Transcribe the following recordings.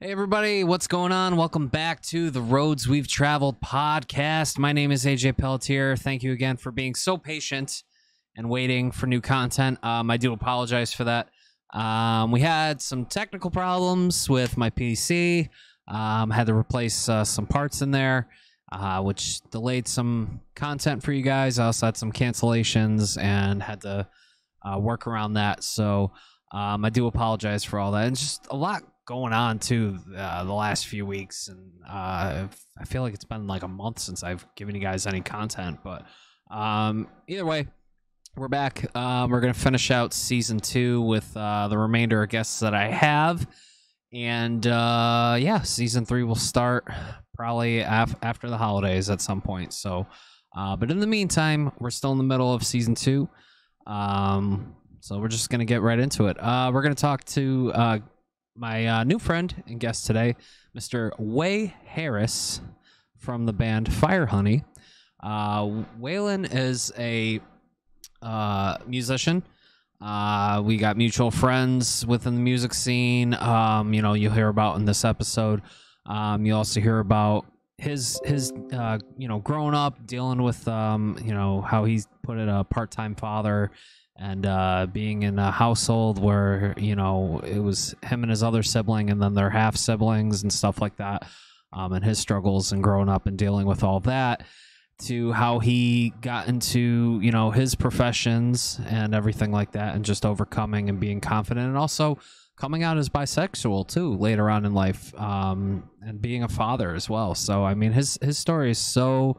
Hey everybody, what's going on? Welcome back to the Roads We've Traveled podcast. My name is AJ Pelletier. Thank you again for being so patient and waiting for new content. I do apologize for that. We had some technical problems with my PC. Had to replace some parts in there, which delayed some content for you guys. I also had some cancellations and had to work around that. So I do apologize for all that. And just a lot going on too the last few weeks, and I feel like it's been like a month since I've given you guys any content, but either way, we're back. We're gonna finish out season 2 with the remainder of guests that I have, and yeah, season 3 will start probably after the holidays at some point. So but in the meantime, we're still in the middle of season 2, so we're just gonna get right into it. We're gonna talk to my new friend and guest today, Mr. Way Harris from the band FireHoney. Waylon is a musician. We got mutual friends within the music scene. You know, you'll hear about in this episode. You also hear about his you know, growing up, dealing with you know, how he's put it, a part-time father, and being in a household where, you know, it was him and his other sibling and then their half siblings and stuff like that, and his struggles and growing up and dealing with all that, to how he got into, you know, his professions and everything like that, and just overcoming and being confident, and also coming out as bisexual too later on in life, and being a father as well. So I mean, his story is so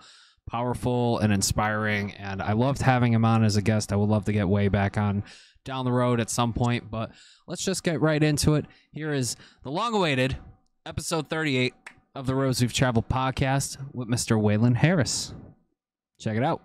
powerful and inspiring, and I loved having him on as a guest. I would love to get Way back on down the road at some point, but let's just get right into it. Here is the long-awaited episode 38 of the Roads We've Traveled podcast with Mr. Waylon Harris. Check it out.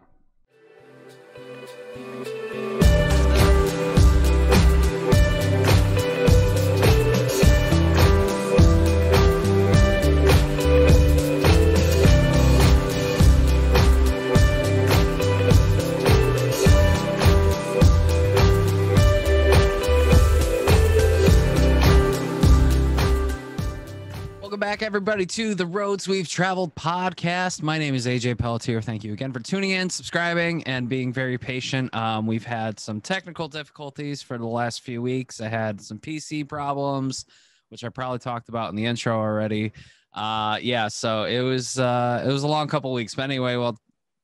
Back everybody to the Roads We've Traveled podcast. My name is AJ Pelletier. Thank you again for tuning in, subscribing, and being very patient. We've had some technical difficulties for the last few weeks. I had some PC problems, which I probably talked about in the intro already. Yeah, so it was a long couple weeks. But anyway, well,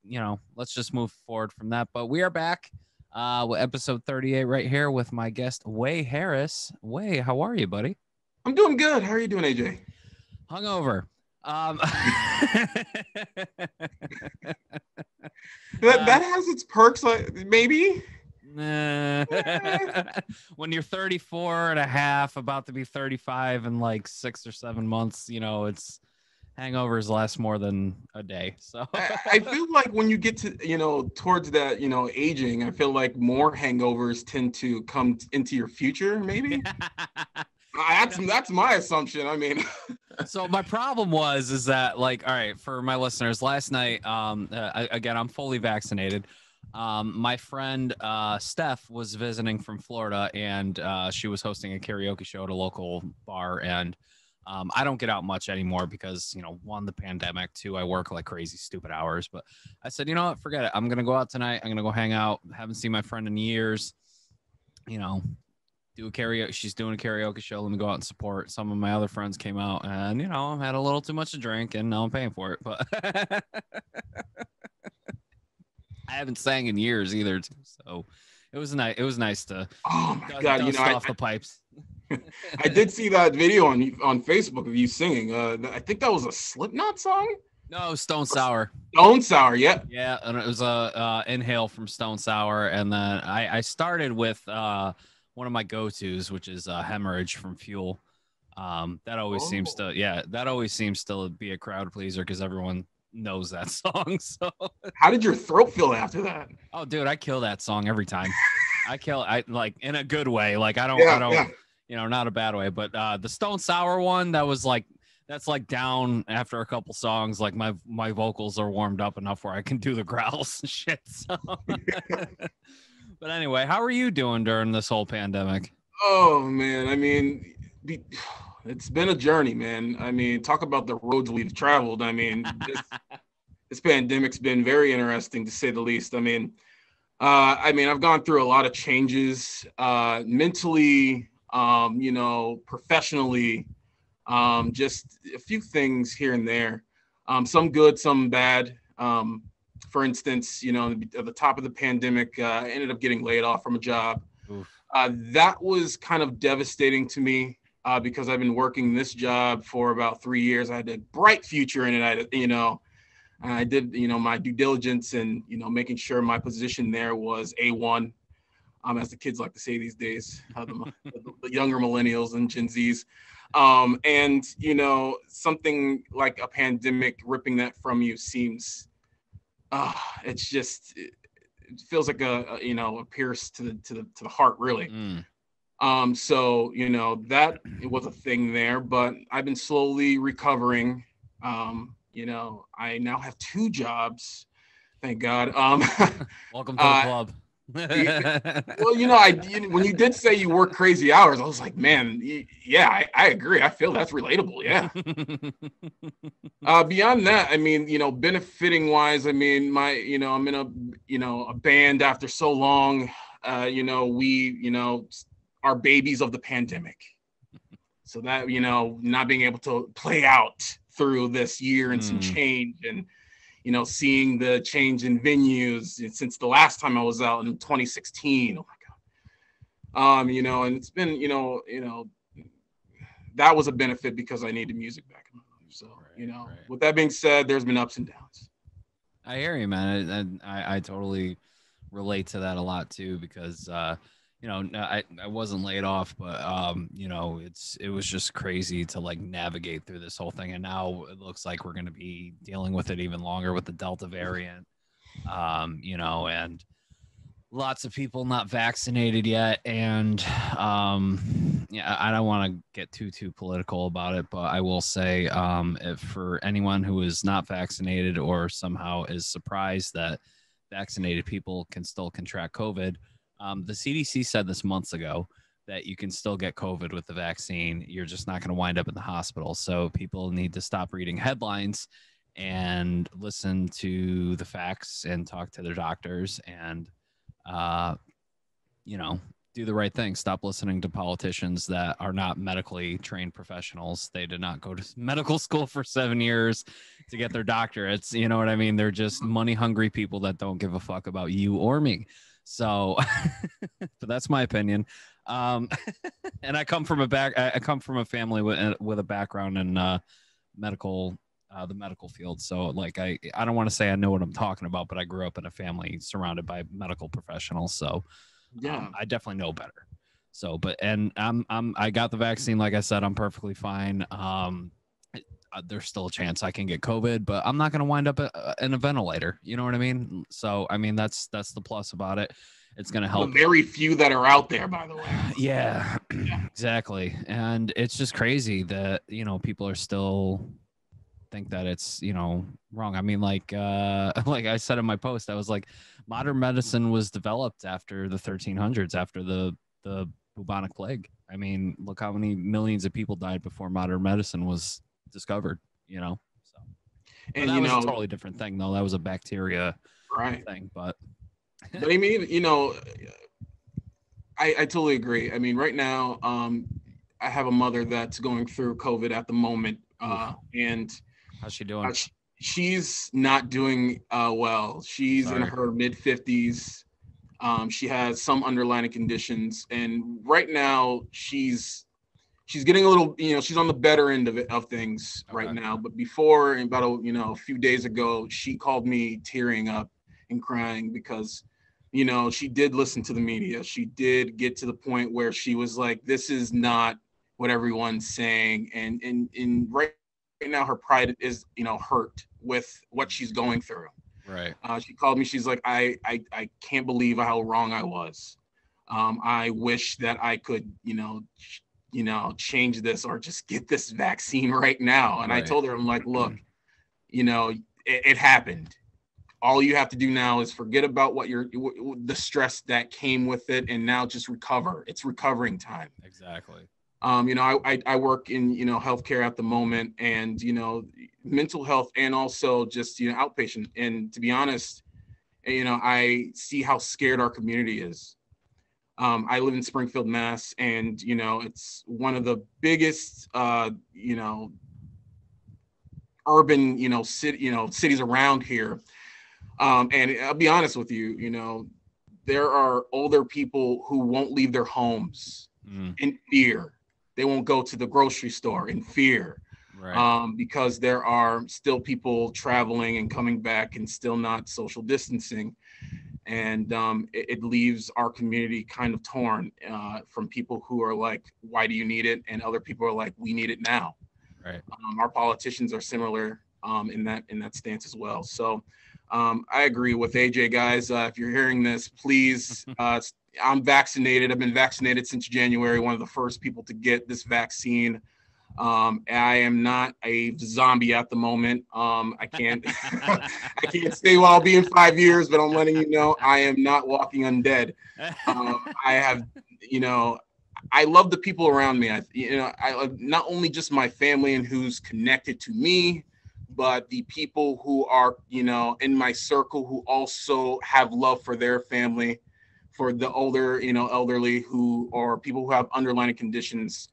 you know, let's just move forward from that. But we are back with episode 38 right here with my guest Way Harris. Way, how are you, buddy? I'm doing good. How are you doing, AJ? Hungover. That has its perks, like maybe. When you're 34 and a half, about to be 35 in like 6 or 7 months, you know, it's hangovers last more than a day. So I feel like when you get to, you know, towards that, you know, aging, I feel like more hangovers tend to come into your future, maybe. That's my assumption. I mean, so my problem is that, like, all right, for my listeners, last night, again, I'm fully vaccinated. My friend Steph was visiting from Florida, and she was hosting a karaoke show at a local bar. And I don't get out much anymore because, you know, 1, the pandemic, 2, I work like crazy, stupid hours. But I said, you know what, forget it. I'm gonna go out tonight. I'm gonna go hang out. Haven't seen my friend in years. You know. Do a karaoke. She's doing a karaoke show. Let me go out and support. Some of my other friends came out, and you know, had a little too much to drink, and now I'm paying for it. But I haven't sang in years either, so it was nice. It was nice to. Oh my God! You know, off the pipes. I did see that video on Facebook of you singing. I think that was a Slipknot song. No, Stone Sour. Stone Sour, yeah. Yeah, and it was a Inhale from Stone Sour, and then I started with one of my go-tos, which is Hemorrhage from Fuel. That always seems to be a crowd pleaser because everyone knows that song. So how did your throat feel after that? Oh, dude, I kill that song every time. I like in a good way. Like I don't, you know, not a bad way. But the Stone Sour one, that's like down after a couple songs. Like my vocals are warmed up enough where I can do the growls and shit. So. But anyway, how are you doing during this whole pandemic? Oh man, I mean, it's been a journey, man. I mean, talk about the roads we've traveled. I mean, this pandemic's been very interesting to say the least. I mean, I've gone through a lot of changes, mentally, professionally, just a few things here and there, some good, some bad. For instance, at the top of the pandemic, I ended up getting laid off from a job. That was kind of devastating to me because I've been working this job for about 3 years. I had a bright future in it. I did, my due diligence and, making sure my position there was A1, as the kids like to say these days, the younger millennials and Gen Zs. And, something like a pandemic ripping that from you seems, it's just, it feels like a pierce to the heart, really. So, that it was a thing there, but I've been slowly recovering. I now have 2 jobs, thank God. Welcome to the club. Well, when you did say you work crazy hours, I was like, man, yeah, I agree. I feel that's relatable. Yeah. Beyond that, I mean, benefiting wise, I mean, I'm in a band after so long. We, are babies of the pandemic. So that, not being able to play out through this year and some change and, seeing the change in venues since the last time I was out in 2016. Oh my God. And it's been, that was a benefit because I needed music back in my life. So, with that being said, there's been ups and downs. I hear you, man. And I totally relate to that a lot too, because, I wasn't laid off, but it was just crazy to like navigate through this whole thing, and now it looks like we're going to be dealing with it even longer with the Delta variant, and lots of people not vaccinated yet, and I don't want to get too political about it, but I will say, if for anyone who is not vaccinated or somehow is surprised that vaccinated people can still contract COVID. The CDC said this months ago that you can still get COVID with the vaccine. You're just not going to wind up in the hospital. So people need to stop reading headlines and listen to the facts and talk to their doctors and, do the right thing. Stop listening to politicians that are not medically trained professionals. They did not go to medical school for 7 years to get their doctorates. You know what I mean? They're just money hungry people that don't give a fuck about you or me. So, but that's my opinion. And I come from a family with a background in the medical field. So like, I don't want to say I know what I'm talking about, but I grew up in a family surrounded by medical professionals. So yeah, I definitely know better. So, I got the vaccine. Like I said, I'm perfectly fine. There's still a chance I can get COVID, but I'm not going to wind up in a ventilator. You know what I mean? So, I mean, that's the plus about it. It's going to help. The very few that are out there, by the way. Yeah, exactly. And it's just crazy that, people are still think that it's, wrong. I mean, like I said in my post, I was like, modern medicine was developed after the 1300s, after the bubonic plague. I mean, look how many millions of people died before modern medicine was discovered, so. And that was a totally different thing, though. That was a bacteria thing, but I mean, I totally agree. I mean, right now, I have a mother that's going through COVID at the moment, and how's she doing? She's not doing well. She's in her mid 50s. She has some underlying conditions, and right now she's getting a little, she's on the better end of things right now. But before, about a few days ago, she called me tearing up and crying because, she did listen to the media. She did get to the point where she was like, this is not what everyone's saying. And right now her pride is, hurt with what she's going through. Right. She called me. She's like, I can't believe how wrong I was. I wish that I could, change this or just get this vaccine right now. And I told her, I'm like, look, it happened. All you have to do now is forget about the stress that came with it, and now just recover. It's recovering time. Exactly. I work in, healthcare at the moment, and, mental health, and also just, outpatient. And to be honest, I see how scared our community is. I live in Springfield, Mass, and, it's one of the biggest, urban, cities around here. And I'll be honest with you, there are older people who won't leave their homes in fear. They won't go to the grocery store in fear, Right. because there are still people traveling and coming back and still not social distancing. And it leaves our community kind of torn, from people who are like, why do you need it? And other people are like, we need it now. Right. Our politicians are similar, in that stance as well. So I agree with AJ, guys. If you're hearing this, please. I'm vaccinated. I've been vaccinated since January. One of the first people to get this vaccine. I am not a zombie at the moment. I can't I can't say well I'll be in 5 years, but I'm letting you know I am not walking undead. I have, I love the people around me. I love not only just my family and who's connected to me, but the people who are, in my circle, who also have love for their family, for the older, elderly, who or people who have underlying conditions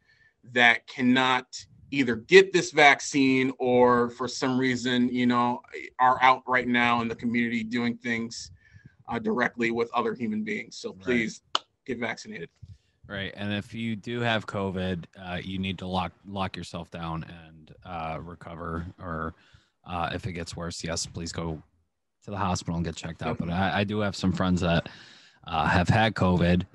that cannot either get this vaccine or for some reason, are out right now in the community doing things directly with other human beings. So please get vaccinated. Right. And if you do have COVID, you need to lock yourself down and recover. Or if it gets worse, yes, please go to the hospital and get checked out. But I do have some friends that have had COVID,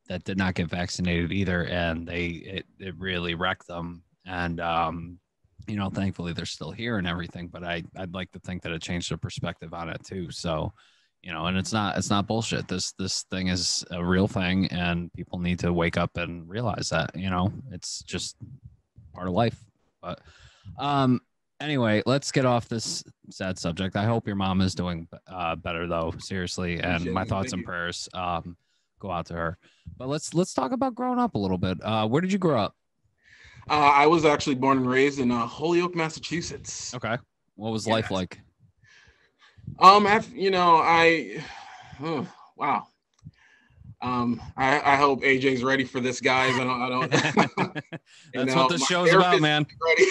that did not get vaccinated either, and it really wrecked them. And thankfully they're still here and everything. But I'd like to think that it changed their perspective on it too. So, and it's not bullshit. This thing is a real thing, and people need to wake up and realize that, it's just part of life. But anyway, let's get off this sad subject. I hope your mom is doing better, though, seriously, and my thoughts and prayers go out to her. But let's talk about growing up a little bit. Where did you grow up? I was actually born and raised in Holyoke, Massachusetts. Okay. What was life like? Wow. I hope AJ's ready for this, guys. I don't. That's what the show's about, man. Ready.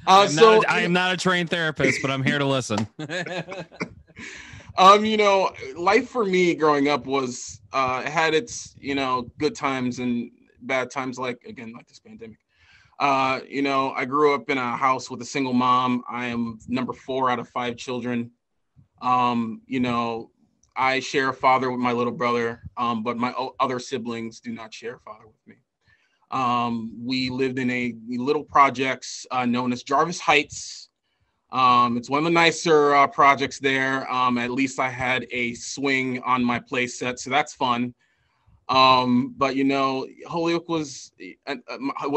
I am not a trained therapist, but I'm here to listen. Life for me growing up was had its good times and bad times, like this pandemic. I grew up in a house with a single mom. I am number 4 out of 5 children. I share a father with my little brother, but my other siblings do not share a father with me. We lived in a little projects known as Jarvis Heights. It's one of the nicer projects there. At least I had a swing on my play set, so that's fun. But Holyoke was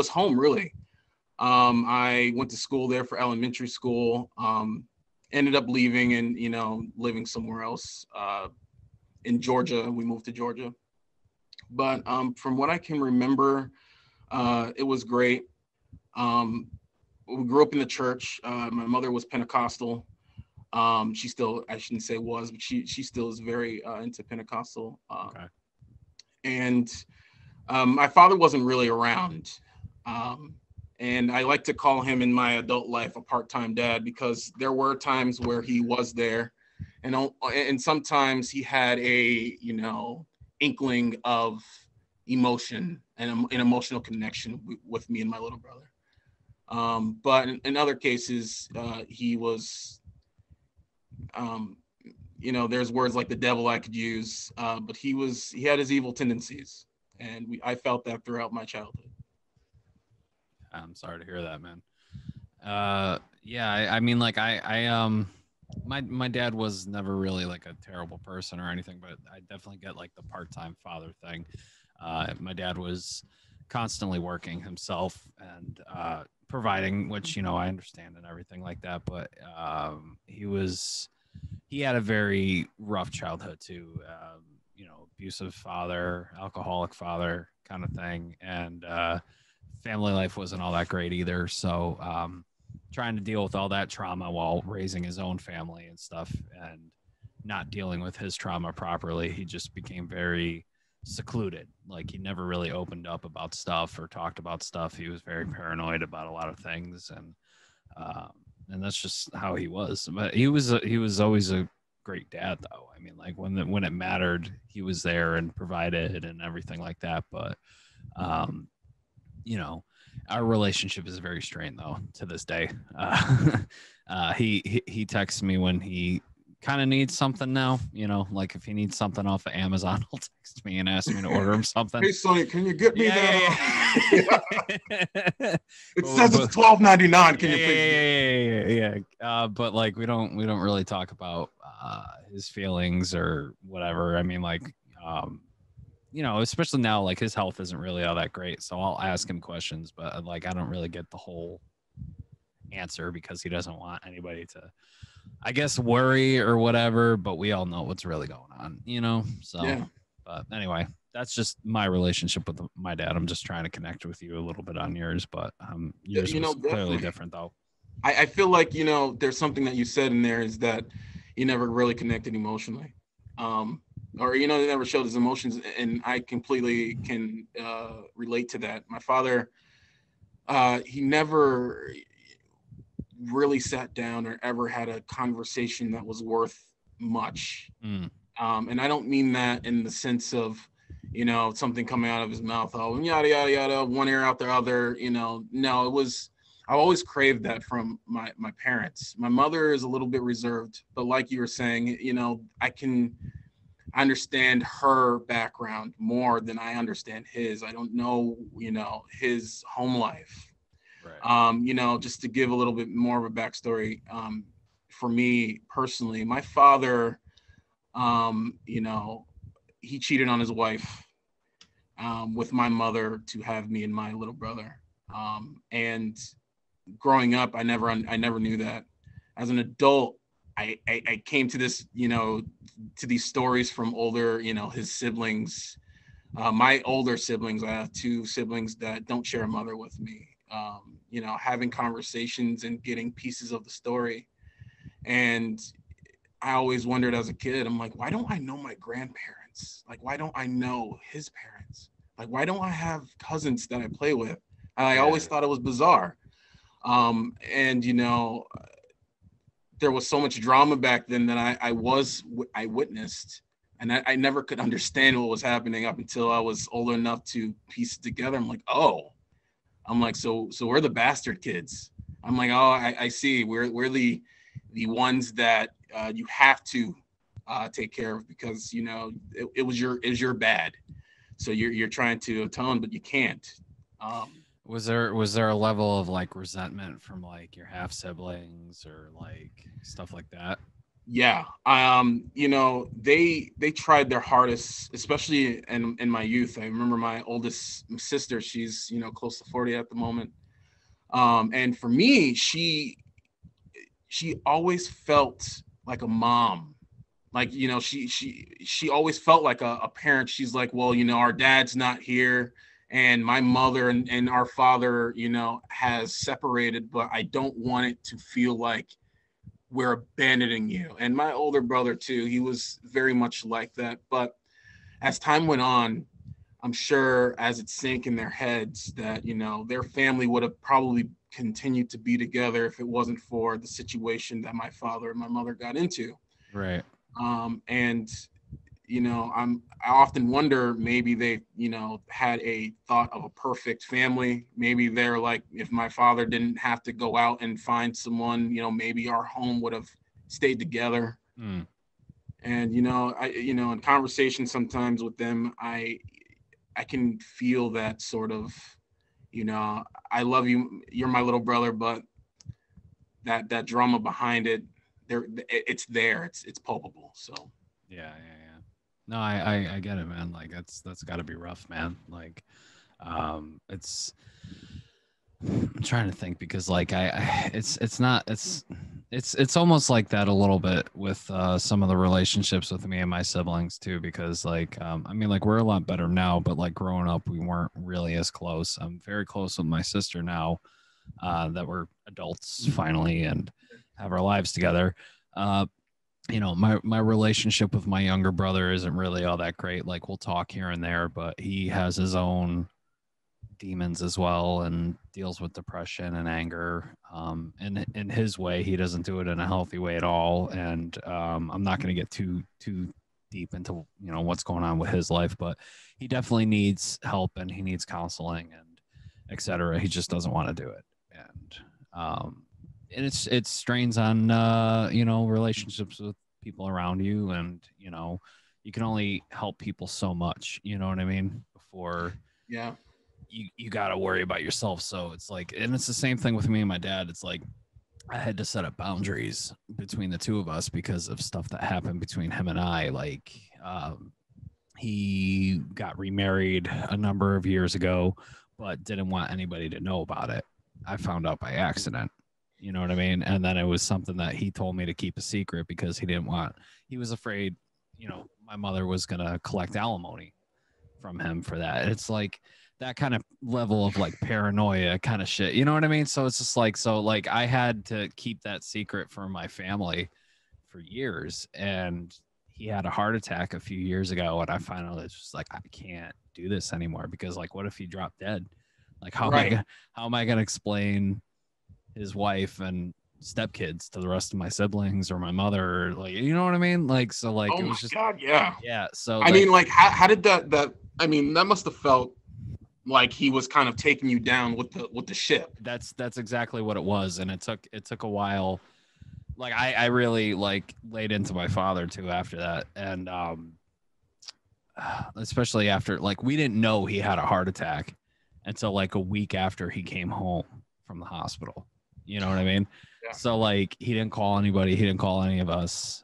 home, really. I went to school there for elementary school. Ended up leaving and living somewhere else in Georgia. We moved to Georgia, but from what I can remember, it was great. We grew up in the church. My mother was Pentecostal. She still, I shouldn't say was, but she still is very into Pentecostal. Okay. And my father wasn't really around. And I like to call him in my adult life a part-time dad, because there were times where he was there, and sometimes he had a inkling of emotion and an emotional connection with me and my little brother. But in other cases, he was, there's words like the devil I could use, but he had his evil tendencies, and I felt that throughout my childhood. I'm sorry to hear that, man. I mean, like my dad was never really like a terrible person or anything, but I definitely get like the part-time father thing. My dad was constantly working himself and providing, which I understand and everything like that, but he had a very rough childhood too. abusive father, alcoholic father kind of thing. And family life wasn't all that great either. So trying to deal with all that trauma while raising his own family and stuff and not dealing with his trauma properly, he just became very secluded. Like he never really opened up about stuff or talked about stuff. He was very paranoid about a lot of things, and that's just how he was. But he was always a great dad, though. I mean, like when it mattered, he was there and provided and everything like that. But um, you know, our relationship is very strained though to this day. He texts me when he kind of needs something now, like if he needs something off of Amazon, he'll text me and ask me to order him something. Hey Sonny, can you get me that? Yeah. It says it's $12.99. Can you please? Yeah. But like we don't really talk about his feelings or whatever. I mean, like especially now, like his health isn't really all that great. So I'll ask him questions, but like I don't really get the whole answer because he doesn't want anybody to, I guess, worry or whatever. But we all know what's really going on, So, yeah. But anyway, that's just my relationship with my dad. I'm just trying to connect with you a little bit on yours, but yours was clearly different, though. I feel like there's something that you said in there is that you never really connected emotionally. Or they never showed his emotions, and I completely can relate to that. My father, he never really sat down or ever had a conversation that was worth much. And I don't mean that in the sense of something coming out of his mouth, and yada yada yada, one ear out the other. No, it was. I always craved that from my parents. My mother is a little bit reserved, but like you were saying, I can understand her background more than I understand his. I don't know, his home life. Right. Just to give a little bit more of a backstory, for me personally, my father, he cheated on his wife with my mother to have me and my little brother. And growing up, I never knew that. As an adult, I came to this, to these stories from older, his siblings, my older siblings. I have two siblings that don't share a mother with me. Having conversations and getting pieces of the story. And I always wondered as a kid, I'm like, why don't I know my grandparents? Like, why don't I know his parents? Like, why don't I have cousins that I play with? And I always thought it was bizarre. And there was so much drama back then that I witnessed, and I never could understand what was happening up until I was old enough to piece it together. I'm like, so we're the bastard kids. I'm like, I see. We're the ones that you have to take care of because it was your bad. So you're trying to atone, but you can't. Was there a level of like resentment from like your half siblings or like stuff like that? Yeah. They tried their hardest, especially in my youth. I remember my oldest sister, she's, close to 40 at the moment. And for me, she always felt like a mom. Like, she always felt like a parent. She's like, well, our dad's not here. And my mother and our father, has separated, but I don't want it to feel like we're abandoning you. And my older brother too, he was very much like that. But as time went on, I'm sure as it sank in their heads that, their family would have probably continued to be together if it wasn't for the situation that my father and my mother got into. Right. And I often wonder, maybe they, had a thought of a perfect family. Maybe they're like, if my father didn't have to go out and find someone, maybe our home would have stayed together. And, in conversation sometimes with them, I can feel that sort of, I love you, you're my little brother, but that drama behind it, it's there, it's palpable. So yeah. No, I get it, man. Like that's got to be rough, man. Like, it's. I'm trying to think because like it's It's almost like that a little bit with some of the relationships with me and my siblings too, because like I mean, like we're a lot better now, but like growing up we weren't really as close. I'm very close with my sister now, that we're adults finally and have our lives together. uh you know, my relationship with my younger brother isn't really all that great. Like we'll talk here and there, but he has his own demons as well and deals with depression and anger, and in his way. He doesn't do it in a healthy way at all, and I'm not going to get too deep into, you know, what's going on with his life, but he definitely needs help and he needs counseling and etc. He just doesn't want to do it, and it strains on you know, relationships with people around you, and you know, you can only help people so much, you know what I mean, before Yeah. you got to worry about yourself. So it's like, and it's the same thing with me and my dad. It's like I had to set up boundaries between the two of us because of stuff that happened between him and I. Like, he got remarried a number of years ago, but didn't want anybody to know about it. I found out by accident. You know what I mean? And then it was something that he told me to keep a secret because he was afraid, you know, my mother was going to collect alimony from him for that. It's like that kind of level of like paranoia kind of shit. You know what I mean? So it's just like, so like I had to keep that secret from my family for years. And he had a heart attack a few years ago. And I finally was just like, I can't do this anymore because like, what if he dropped dead? Like, Right. how am I going to explain his wife and stepkids to the rest of my siblings or my mother? Or like, you know what I mean? Like, so like, Oh it my was just, God. Yeah. yeah. So I like, mean, like, how did that, I mean, that must have felt like he was kind of taking you down with the ship. that's exactly what it was, and it took a while. Like I really like laid into my father too after that, and especially after, like, we didn't know he had a heart attack until like a week after he came home from the hospital. You know what I mean? Yeah. So like he didn't call anybody, he didn't call any of us.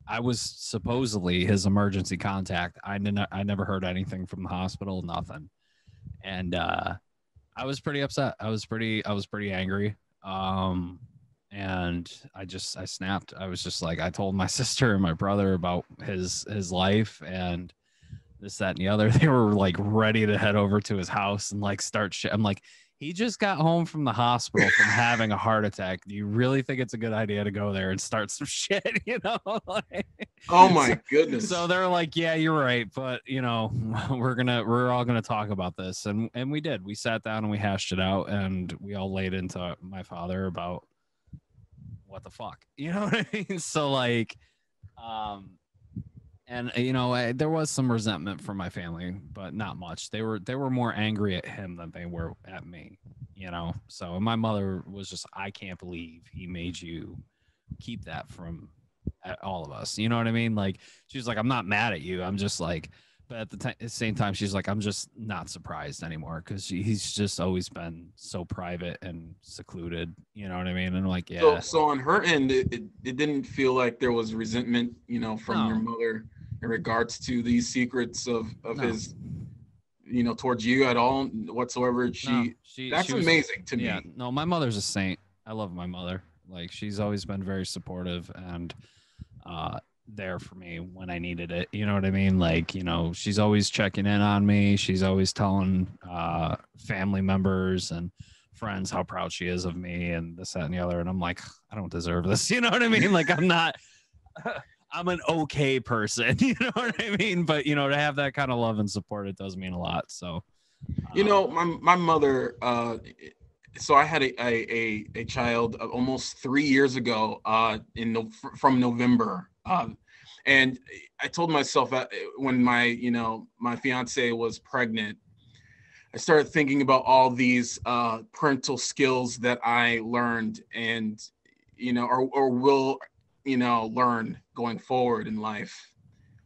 I was supposedly his emergency contact. I never heard anything from the hospital, nothing. And I was pretty upset. I was pretty angry. And I snapped. I was just like, I told my sister and my brother about his life and this, that, and the other. They were like ready to head over to his house and like start shit. I'm like, he just got home from the hospital from having a heart attack. Do you really think it's a good idea to go there and start some shit? You know? Like, Oh so, my so goodness. they're like, yeah, you're right, but you know, we're all gonna talk about this, and we did. We sat down and we hashed it out, and we all laid into my father about what the fuck, you know what I mean? So like, um, and you know, there was some resentment from my family, but not much. They were more angry at him than they were at me, you know. So my mother was just, I can't believe he made you keep that from all of us. You know what I mean? Like she was like, I'm not mad at you. I'm just like, but at the same time, she's like, I'm just not surprised anymore because he's just always been so private and secluded. You know what I mean? And I'm like, So yeah, so on her end, it didn't feel like there was resentment, you know, from your no, mother in regards to these secrets of no, his, you know, towards you at all whatsoever. no. She She that's was, amazing to yeah, me. no. My mother's a saint. I love my mother. Like she's always been very supportive and uh there for me when I needed it. You know what I mean? Like, you know, she's always checking in on me. She's always telling family members and friends how proud she is of me and this, that, and the other. And I'm like, I don't deserve this. You know what I mean? Like I'm not I'm an okay person. You know what I mean? But you know, to have that kind of love and support, it does mean a lot. So You know, my mother. So I had a child almost 3 years ago. From November. And I told myself that when my fiance was pregnant, I started thinking about all these parental skills that I learned and or will learn going forward in life,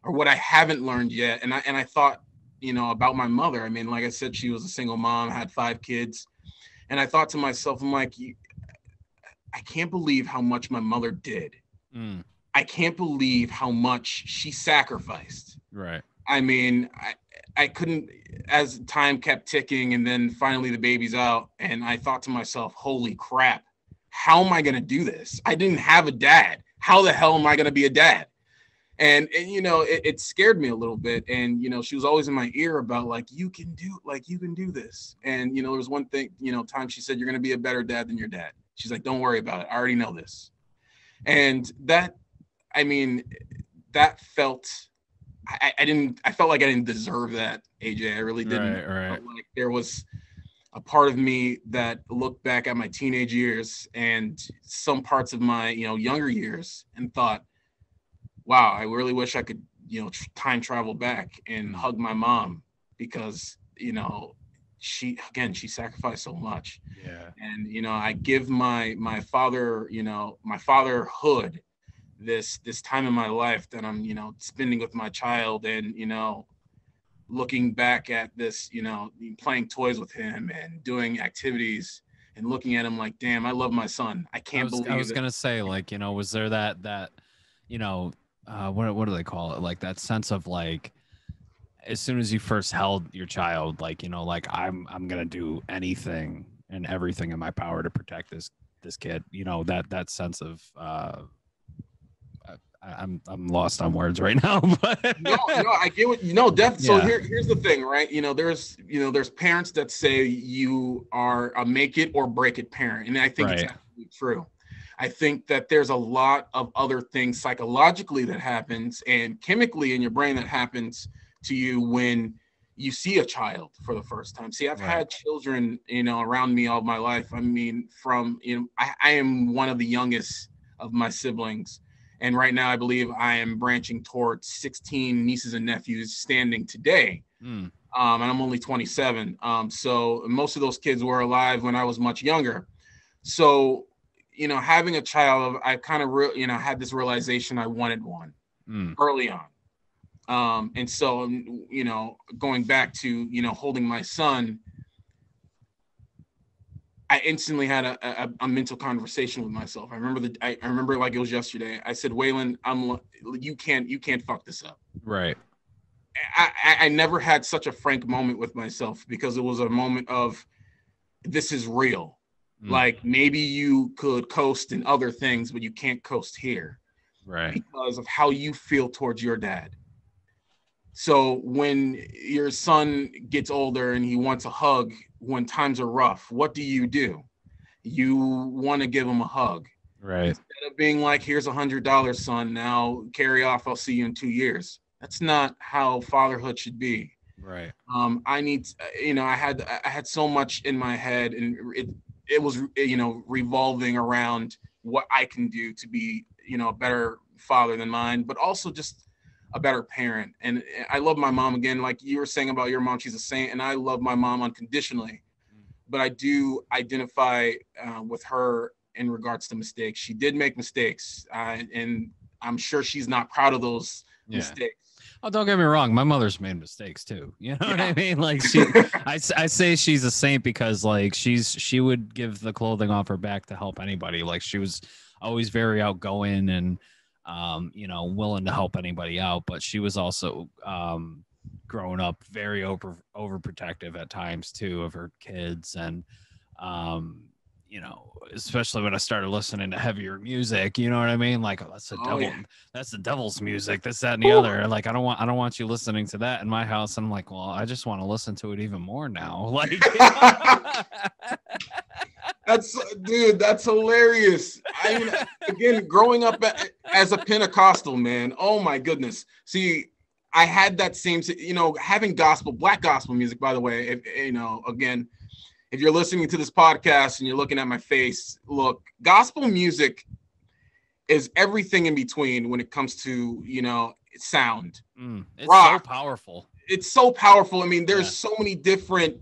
or what I haven't learned yet. And I thought, about my mother. I mean, like I said, she was a single mom, had 5 kids. And I thought to myself, I'm like, I can't believe how much my mother did. mm, I can't believe how much she sacrificed. right. I mean, I couldn't, as time kept ticking and then finally the baby's out. And I thought to myself, holy crap, how am I going to do this? I didn't have a dad. How the hell am I going to be a dad? And you know, it scared me a little bit. And, you know, she was always in my ear about like, you can do this. And, you know, there was one thing, you know, time she said, you're going to be a better dad than your dad. She's like, don't worry about it. I already know this. And that, I mean, that felt, I felt like I didn't deserve that, AJ. I really didn't. Right. I felt like there was a part of me that looked back at my teenage years and some parts of my, you know, younger years and thought, wow, I really wish I could, you know, time travel back and hug my mom, because, you know, she sacrificed so much. Yeah. And, you know, I give my father, you know, my fatherhood, this time in my life that I'm, you know, spending with my child, and, you know, looking back at this, you know, playing toys with him and doing activities and looking at him like, damn, I love my son. I was gonna say, like, you know, was there that, you know, what do they call it? Like that sense of like, as soon as you first held your child, like, you know, like I'm gonna do anything and everything in my power to protect this kid. You know, that sense of I'm lost on words right now. But no, I get what you know. So Yeah. here's the thing, right? You know, there's parents that say you are a make it or break it parent, and I think it's Right. absolutely true. I think that there's a lot of other things psychologically that happens and chemically in your brain that happens to you when you see a child for the first time. See, I've Right. had children, you know, around me all my life. I mean, I am one of the youngest of my siblings. And right now, I believe I am branching towards 16 nieces and nephews standing today. And I'm only 27. So most of those kids were alive when I was much younger. So, you know, having a child, I kind of, had this realization I wanted one early on. And so, you know, going back to, you know, holding my son, I instantly had a mental conversation with myself. I remember like it was yesterday. I said, Waylon, you can't fuck this up. Right. I never had such a frank moment with myself, because it was a moment of, this is real. Like, maybe you could coast in other things, but you can't coast here. Right. Because of how you feel towards your dad. So when your son gets older and he wants a hug when times are rough, what do? You want to give him a hug. Right. Instead of being like, here's $100, son, now carry off, I'll see you in 2 years. That's not how fatherhood should be. Right. I need, you know, I had so much in my head, and it was, you know, revolving around what I can do to be, you know, a better father than mine, but also just a better parent. And I love my mom, again, like you were saying about your mom, she's a saint, and I love my mom unconditionally. But I do identify with her in regards to mistakes. She did make mistakes, and I'm sure she's not proud of those mistakes. Oh, don't get me wrong. My mother's made mistakes too. You know what I mean? Like I say she's a saint because like she would give the clothing off her back to help anybody. Like she was always very outgoing and, you know, willing to help anybody out. But she was also, growing up very overprotective at times too of her kids. And, you know, especially when I started listening to heavier music, you know what I mean? Like, oh, that's the devil. Yeah. That's the devil's music. This, that, and the other. Like, I don't want you listening to that in my house. And I'm like, well, I just want to listen to it even more now. Like, that's hilarious. I mean, again, growing up as a Pentecostal, man, oh my goodness. See, I had that same, you know, having black gospel music, by the way, if, you know, again, if you're listening to this podcast and you're looking at my face, look, gospel music is everything in between when it comes to, you know, sound. It's rock. So powerful. It's so powerful. I mean, there's so many different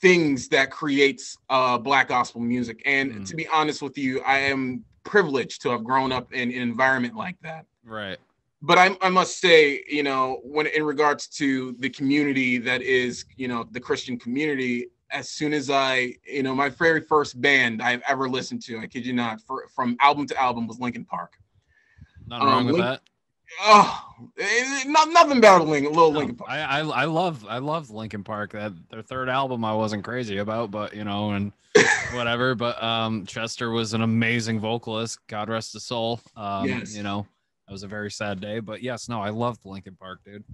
things that creates black gospel music. And to be honest with you, I am privileged to have grown up in an environment like that. Right. But I must say, you know, when in regards to the community that is, you know, the Christian community, as soon as you know, my very first band I've ever listened to, I kid you not, from album to album was Linkin Park. Nothing wrong with that. Oh, nothing better than Little No, Lincoln Park. I love Linkin Park. That their third album I wasn't crazy about, but you know, and whatever. But Chester was an amazing vocalist. God rest his soul. Yes. You know, that was a very sad day. But yes, no, I loved Linkin Park, dude.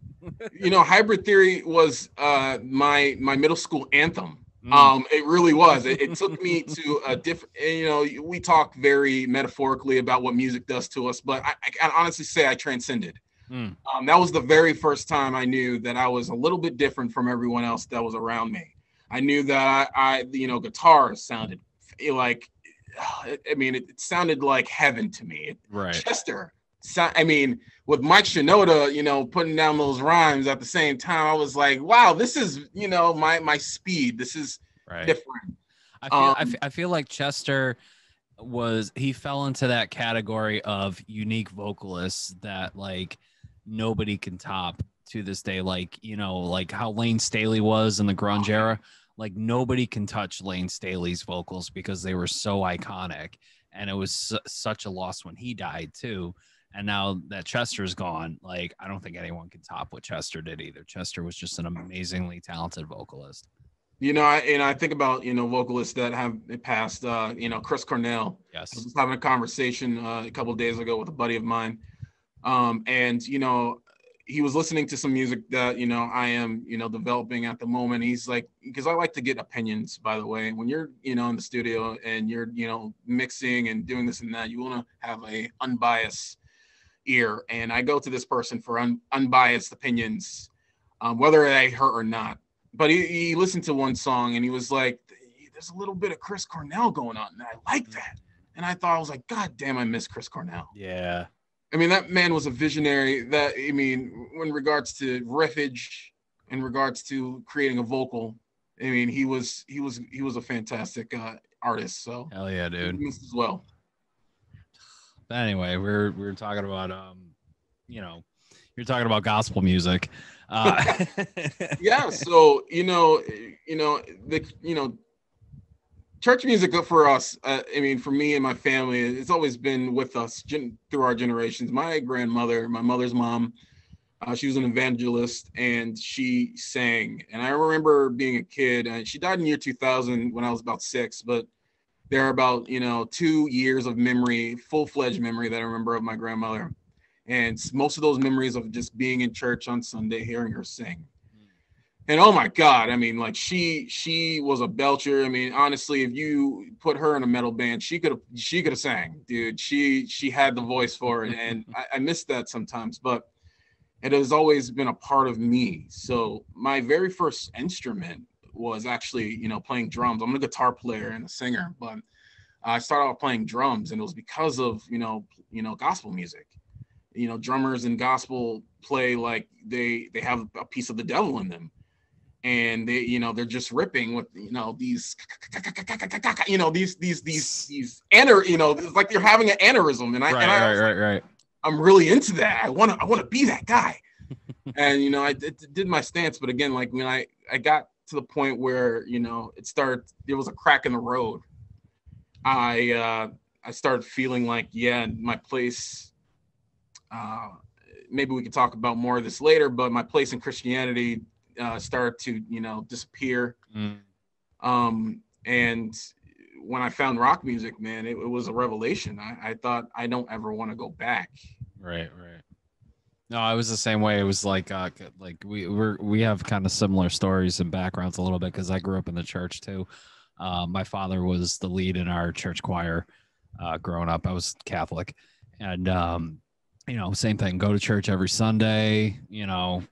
You know, Hybrid Theory was my middle school anthem. Mm. It really was. It took me to a different. You know, we talk very metaphorically about what music does to us, but I can honestly say I transcended. Mm. That was the very first time I knew that I was a little bit different from everyone else that was around me. I knew that I you know, guitar sounded like, I mean, it sounded like heaven to me. Right. Chester, I mean, with Mike Shinoda, you know, putting down those rhymes at the same time, I was like, wow, this is, you know, my speed. This is right. different. I feel like Chester he fell into that category of unique vocalists that like nobody can top to this day. Like, you know, like how Lane Staley was in the grunge era. Like nobody can touch Lane Staley's vocals because they were so iconic, and it was such a loss when he died too. And now that Chester's gone, like I don't think anyone can top what Chester did either. Chester was just an amazingly talented vocalist. You know, I think about, you know, vocalists that have passed. You know, Chris Cornell. Yes. I was having a conversation a couple of days ago with a buddy of mine, and you know, he was listening to some music that, you know, I am, you know, developing at the moment. He's like, because I like to get opinions, by the way. When you're, you know, in the studio and you're, you know, mixing and doing this and that, you want to have a unbiased ear. And I go to this person for unbiased opinions, whether they hurt or not. But he listened to one song and he was like, there's a little bit of Chris Cornell going on. And I like that. And I thought, I was like, God damn, I miss Chris Cornell. Yeah. I mean, that man was a visionary. That, I mean, in regards to riffage, in regards to creating a vocal, I mean, he was a fantastic artist. So hell yeah, dude. As well. But anyway, we're talking about you know, you're talking about gospel music. Yeah. So you know, church music for us, I mean, for me and my family, it's always been with us through our generations. My grandmother, my mother's mom, she was an evangelist and she sang. And I remember being a kid, and she died in the year 2000 when I was about 6, but there are about, you know, 2 years of memory, full-fledged memory that I remember of my grandmother. And most of those memories of just being in church on Sunday, hearing her sing. And oh my God, I mean, like she was a belcher. I mean, honestly, if you put her in a metal band, she could have sang, dude. She had the voice for it, and I miss that sometimes. But it has always been a part of me. So my very first instrument was actually, you know, playing drums. I'm a guitar player and a singer, but I started off playing drums, and it was because of you know gospel music. You know, drummers in gospel play like they have a piece of the devil in them. And they, you know, they're just ripping with, you know, these, you know, these you know, it's like they're having an aneurysm. And right. I'm really into that. I want to be that guy. And, you know, I did my stance. But again, like when I got to the point where, you know, there was a crack in the road. I started feeling like, yeah, my place, maybe we could talk about more of this later, but my place in Christianity started to, you know, disappear. And when I found rock music, man, it was a revelation. I thought I don't ever want to go back. Right. No, I was the same way. It was like we have kind of similar stories and backgrounds a little bit because I grew up in the church too. My father was the lead in our church choir growing up. I was Catholic, and you know, same thing. Go to church every Sunday. You know.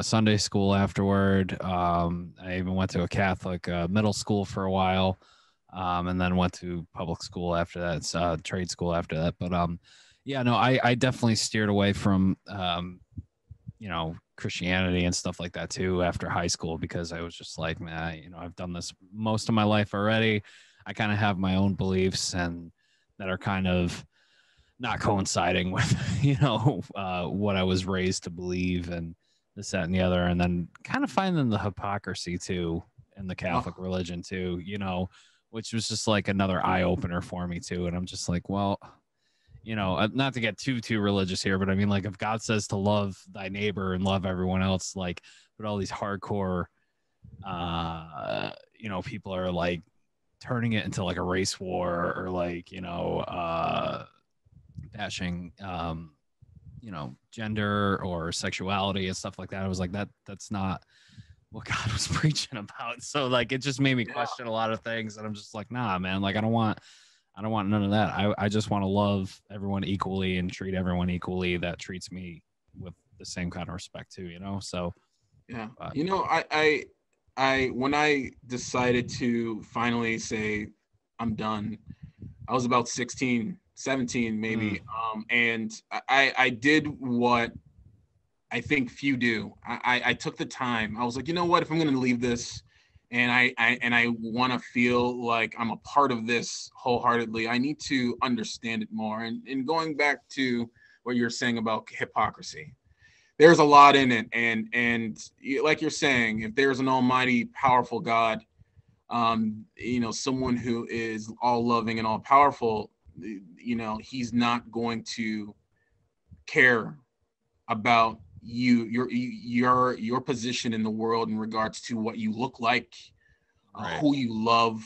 Sunday school afterward. I even went to a Catholic middle school for a while, and then went to public school after that, trade school after that. But yeah, no, I definitely steered away from you know, Christianity and stuff like that too after high school because I was just like, man, you know, I've done this most of my life already. I kind of have my own beliefs and that are kind of not coinciding with, you know, what I was raised to believe and this, that, and the other, and then kind of finding the hypocrisy too in the Catholic religion too, you know, which was just like another eye opener for me too. And I'm just like, well, you know, not to get too religious here, but I mean, like, if God says to love thy neighbor and love everyone else, like, but all these hardcore, you know, people are like turning it into like a race war, or like, you know, bashing, you know, gender or sexuality and stuff like that. I was like, that's not what God was preaching about. So like, it just made me question a lot of things, and I'm just like, nah, man, like, I don't want none of that. I just want to love everyone equally and treat everyone equally that treats me with the same kind of respect too, you know? So, yeah. You know, I when I decided to finally say I'm done, I was about 16, 17 maybe. And I did what I think few do. I took the time. I was like, you know what, if I'm going to leave this, and I want to feel like I'm a part of this wholeheartedly, I need to understand it more. And going back to what you're saying about hypocrisy, there's a lot in it. And like you're saying, if there's an almighty, powerful God, you know, someone who is all loving and all powerful, you know, he's not going to care about your position in the world in regards to what you look like, who you love,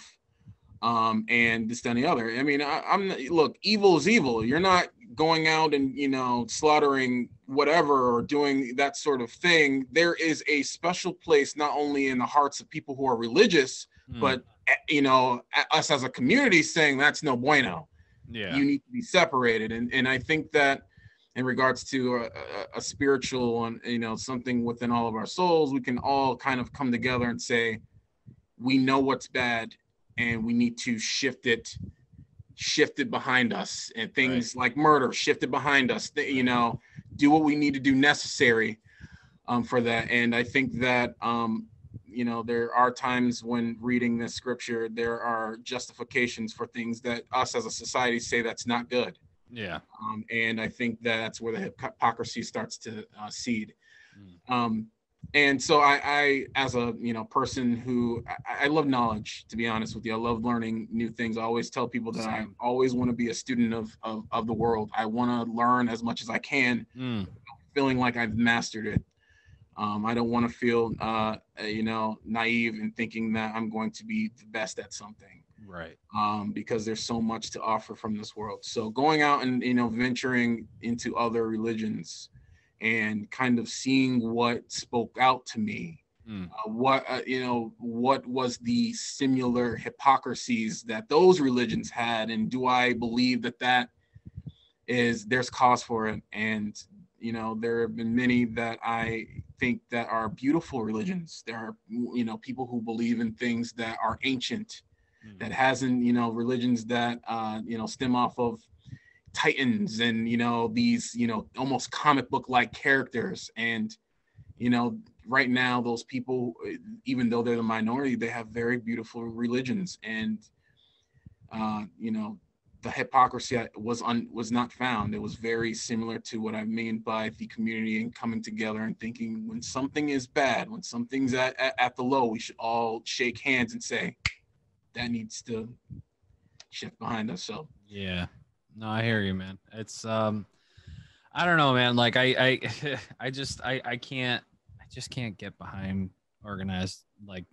and this, that, and the other. I mean, look, evil is evil. You're not going out and, you know, slaughtering whatever or doing that sort of thing. There is a special place not only in the hearts of people who are religious, but, you know, us as a community saying that's no bueno. Yeah, you need to be separated. And I think that in regards to a spiritual and, you know, something within all of our souls, we can all kind of come together and say, we know what's bad and we need to shift it behind us, and things like murder, shift it behind us, you know, do what we need to do necessary for that. And I think that, you know, there are times when reading this scripture, there are justifications for things that us as a society say that's not good. Yeah. And I think that's where the hypocrisy starts to seed. And so I, as a, you know, person who I love knowledge, to be honest with you, I love learning new things. I always tell people that I always want to be a student of the world. I want to learn as much as I can, feeling like I've mastered it. I don't want to feel, you know, naive in thinking that I'm going to be the best at something. Right. Because there's so much to offer from this world. So going out and, you know, venturing into other religions and kind of seeing what spoke out to me, you know, what was the similar hypocrisies that those religions had, and do I believe that there's cause for it? And, you know, there have been many that I think that are beautiful religions. There are, you know, people who believe in things that are ancient, that hasn't, you know, religions that, you know, stem off of titans and, you know, these, you know, almost comic book like characters. And, you know, right now, those people, even though they're the minority, they have very beautiful religions. And, you know, the hypocrisy was not found. It was very similar to what I mean by the community and coming together and thinking, when something is bad, when something's at the low, we should all shake hands and say, that needs to shift behind us. So yeah, no, I hear you, man. It's I don't know, man. Like I just can't get behind organized, like,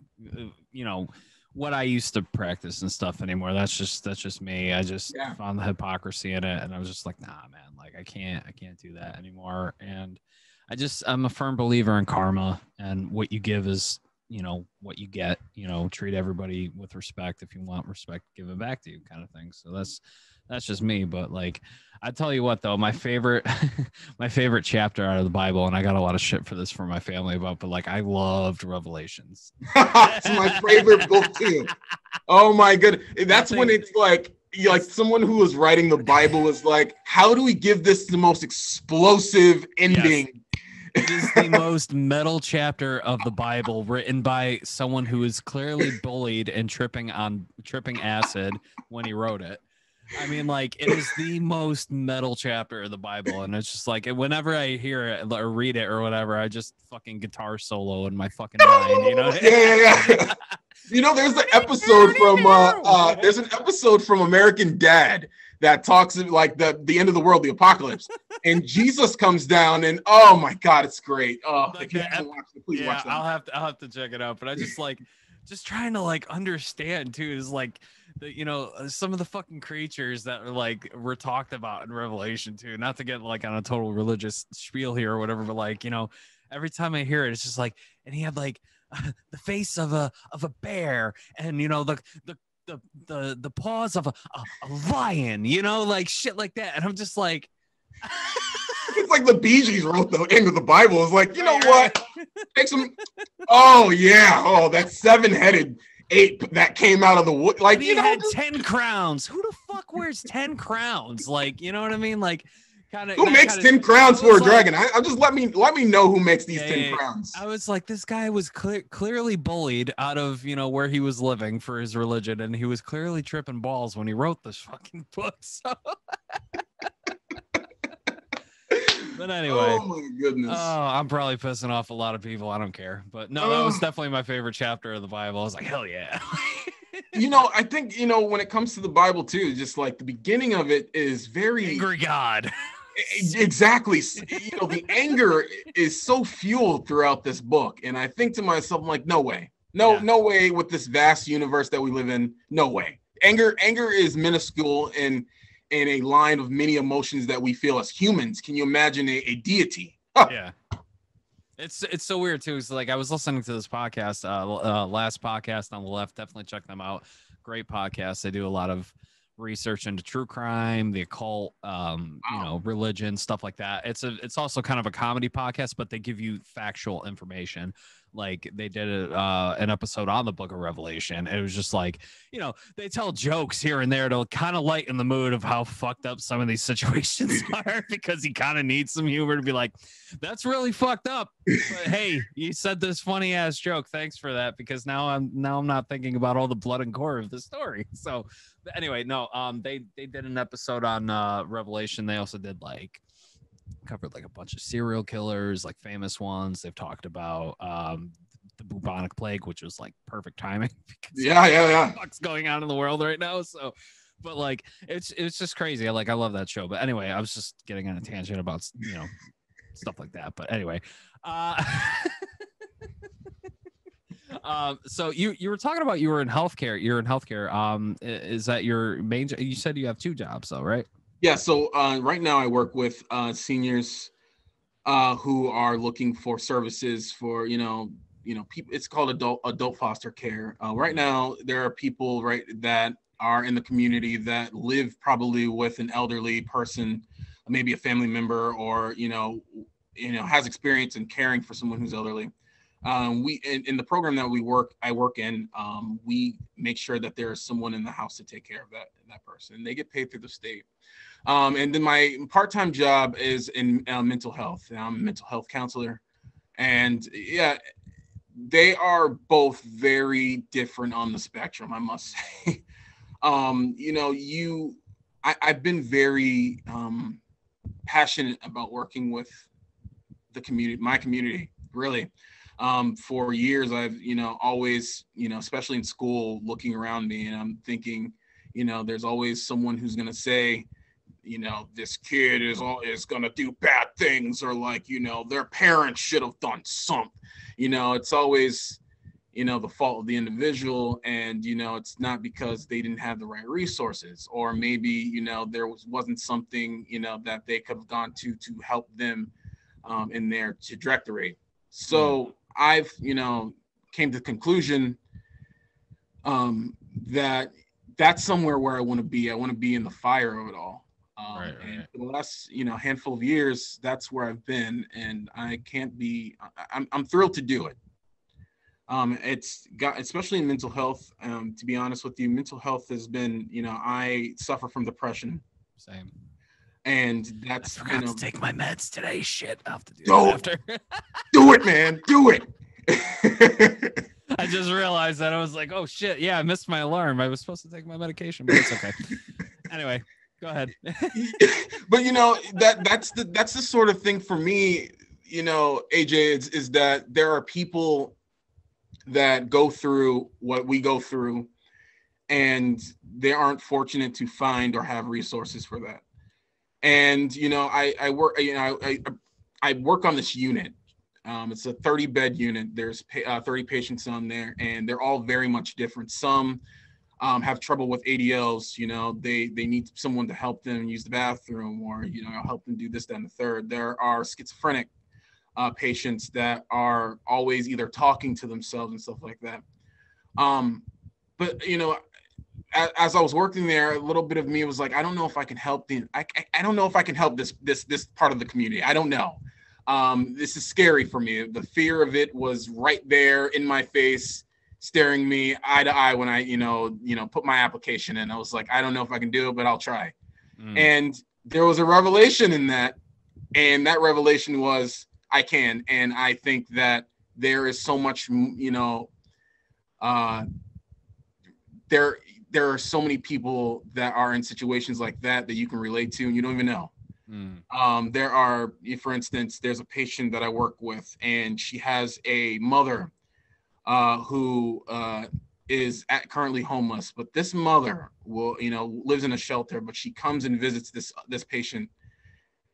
you know, what I used to practice and stuff anymore. That's just me. I just found the hypocrisy in it, and I was just like, nah, man, like I can't do that anymore. And I'm a firm believer in karma, and what you give is, you know, what you get. You know, treat everybody with respect. If you want respect, give it back to you, kind of thing. So that's just me. But like, I tell you what, though, my favorite chapter out of the Bible, and I got a lot of shit for this from my family about, but like, I loved Revelations. It's my favorite book too. Oh my goodness. That's when it's like someone who was writing the Bible was like, how do we give this the most explosive ending? Yes. It is the most metal chapter of the Bible, written by someone who is clearly bullied and tripping acid when he wrote it. I mean, like, it is the most metal chapter of the Bible, and it's just like, whenever I hear it or read it or whatever, I just fucking guitar solo in my fucking mind, you know? Yeah. You know, there's an episode from American Dad that talks like the end of the world, the apocalypse, and Jesus comes down, and oh my God, it's great. Oh, Like if you haven't watched it, please watch that. I'll have to check it out. But I just just trying to like understand too is like some of the fucking creatures that are like were talked about in Revelation too. Not to get like on a total religious spiel here or whatever, but like every time I hear it, it's just like, and he had like the face of a bear, and the paws of a lion, like shit like that, and I'm just like. It's like the Bee Gees wrote the end of the Bible. It's like, you know what? Take some. Oh yeah. Oh, that 7-headed ape that came out of the wood. Like, he had 10 crowns. Who the fuck wears 10 crowns? Like, you know what I mean? Like, kind of. Who makes 10 crowns for a dragon? I just let me know who makes these 10 crowns. I was like, this guy was clearly bullied out of where he was living for his religion, and he was clearly tripping balls when he wrote this fucking book. So. But anyway, oh my goodness. Oh, I'm probably pissing off a lot of people. I don't care. But no, that was definitely my favorite chapter of the Bible. I was like, hell yeah. I think, when it comes to the Bible too, just like the beginning of it is very angry God. Exactly. The anger is so fueled throughout this book. And I think to myself, I'm like, no way. No way with this vast universe that we live in. No way. Anger is minuscule and a line of many emotions that we feel as humans. Can you imagine a deity? Yeah. It's so weird too. It's like I was listening to this podcast, last podcast on the left. Definitely check them out. Great podcast. They do a lot of research into true crime, the occult, religion, stuff like that. It's also kind of a comedy podcast, but they give you factual information. Like they did an episode on the Book of Revelation. It was just like, they tell jokes here and there to kind of lighten the mood of how fucked up some of these situations are, because he kind of needs some humor to be like, that's really fucked up. But hey, you said this funny ass joke. Thanks for that, because now I'm not thinking about all the blood and gore of the story. So anyway, no, they did an episode on Revelation. They also did covered like a bunch of serial killers, like famous ones. They've talked about the bubonic plague, which was like perfect timing. Yeah. What's going on in the world right now? So, but like it's just crazy. I love that show. But anyway, I was just getting on a tangent about stuff like that. But anyway, so you were talking about you were in healthcare. You're in healthcare. Is that your main? You said you have 2 jobs, though, right? Yeah, so right now I work with seniors who are looking for services for people. It's called adult foster care. Right now there are people that are in the community that live probably with an elderly person, maybe a family member, or has experience in caring for someone who's elderly. We in the program that I work in, we make sure that there is someone in the house to take care of that person. They get paid through the state. And then my part-time job is in mental health. I'm a mental health counselor, and yeah, they are both very different on the spectrum, I must say. I've been very passionate about working with the community, my community, really. For years, I've, always, especially in school, looking around me, and I'm thinking, there's always someone who's going to say, this kid is going to do bad things, or their parents should have done something. It's always, the fault of the individual, and, it's not because they didn't have the right resources, or maybe, there wasn't something, that they could have gone to help them in their trajectory. So I've, came to the conclusion that that's somewhere where I want to be. I want to be in the fire of it all. And for the last, handful of years, that's where I've been, and I'm thrilled to do it. It's got, especially in mental health, to be honest with you, mental health has been, I suffer from depression. Same. And that's, I forgot to take my meds today. Shit, I'll have to do that after. Do it, man. Do it. I just realized that. I was like, oh shit, yeah, I missed my alarm. I was supposed to take my medication, but it's okay. Anyway, go ahead. But that's the sort of thing for me, AJ, is that there are people that go through what we go through, and they aren't fortunate to find or have resources for that. And I work, I work on this unit. It's a 30-bed unit. There's 30 patients on there, and they're all very much different. Some have trouble with ADLs. They need someone to help them use the bathroom, or help them do this, that, and the third. There are schizophrenic patients that are always either talking to themselves and stuff like that. But as I was working there, a little bit of me was like, I don't know if I can help I don't know if I can help this part of the community. I don't know. This is scary for me. The fear of it was right there in my face, staring me eye to eye when I, put my application in. I was like, I don't know if I can do it, but I'll try. And there was a revelation in that. And that revelation was, I can. And I think that there is so much, there are so many people that are in situations like that you can relate to, and you don't even know. There are, for instance, there's a patient that I work with, and she has a mother who is currently homeless. But this mother lives in a shelter, but she comes and visits this patient,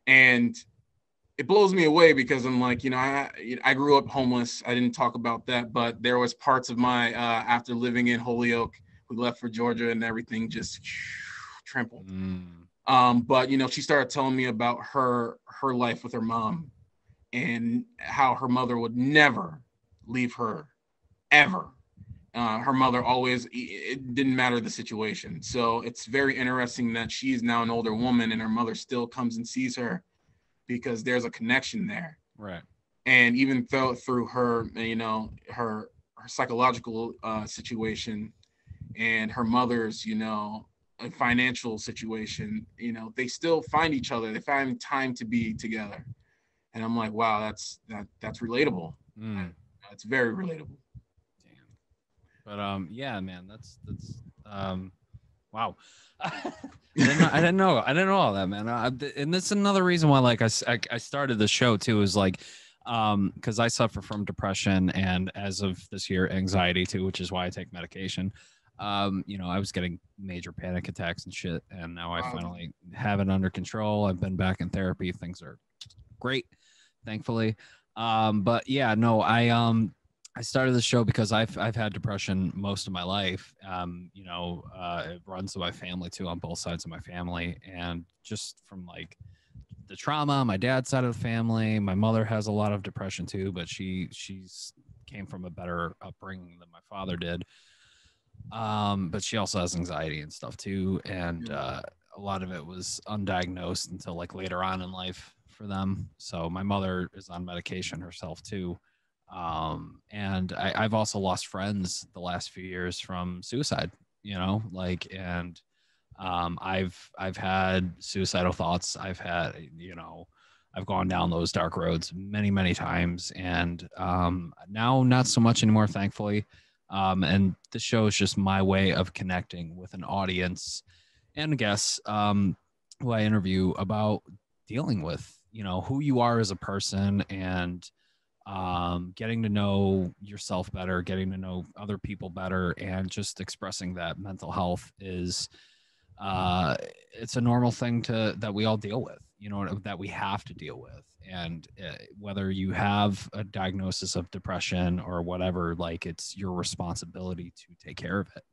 and it blows me away because I'm like, I grew up homeless. I didn't talk about that, but there was parts of my after living in Holyoke, we left for Georgia, and everything just trampled. But she started telling me about her life with her mom, and how her mother would never leave her, ever. Her mother always, it didn't matter the situation. So it's very interesting that she's now an older woman, and her mother still comes and sees her, because there's a connection there. Right. And even though through her, her psychological situation, and her mother's, a financial situation, they still find each other. They find time to be together. And I'm like, wow, that's relatable. It's very relatable. But yeah, man, that's wow. I didn't know all that, man. And that's another reason why, like, I started the show too, is like, because I suffer from depression, and as of this year, anxiety too, which is why I take medication. I was getting major panic attacks and shit, and now I finally have it under control. I've been back in therapy. Things are great, thankfully. But yeah, no, I started the show because I've had depression most of my life. It runs in my family too, on both sides of my family, and just from like the trauma on my dad's side of the family. My mother has a lot of depression too, but she's came from a better upbringing than my father did. But she also has anxiety and stuff too, and a lot of it was undiagnosed until like later on in life for them. So my mother is on medication herself too. And I've also lost friends the last few years from suicide, and I've had suicidal thoughts. I've had, I've gone down those dark roads many, many times, and now not so much anymore, thankfully. And the show is just my way of connecting with an audience and guests who I interview about dealing with, who you are as a person, and getting to know yourself better, getting to know other people better, and just expressing that mental health is it's a normal thing that we all deal with, that we have to deal with. And whether you have a diagnosis of depression or whatever, like, it's your responsibility to take care of it,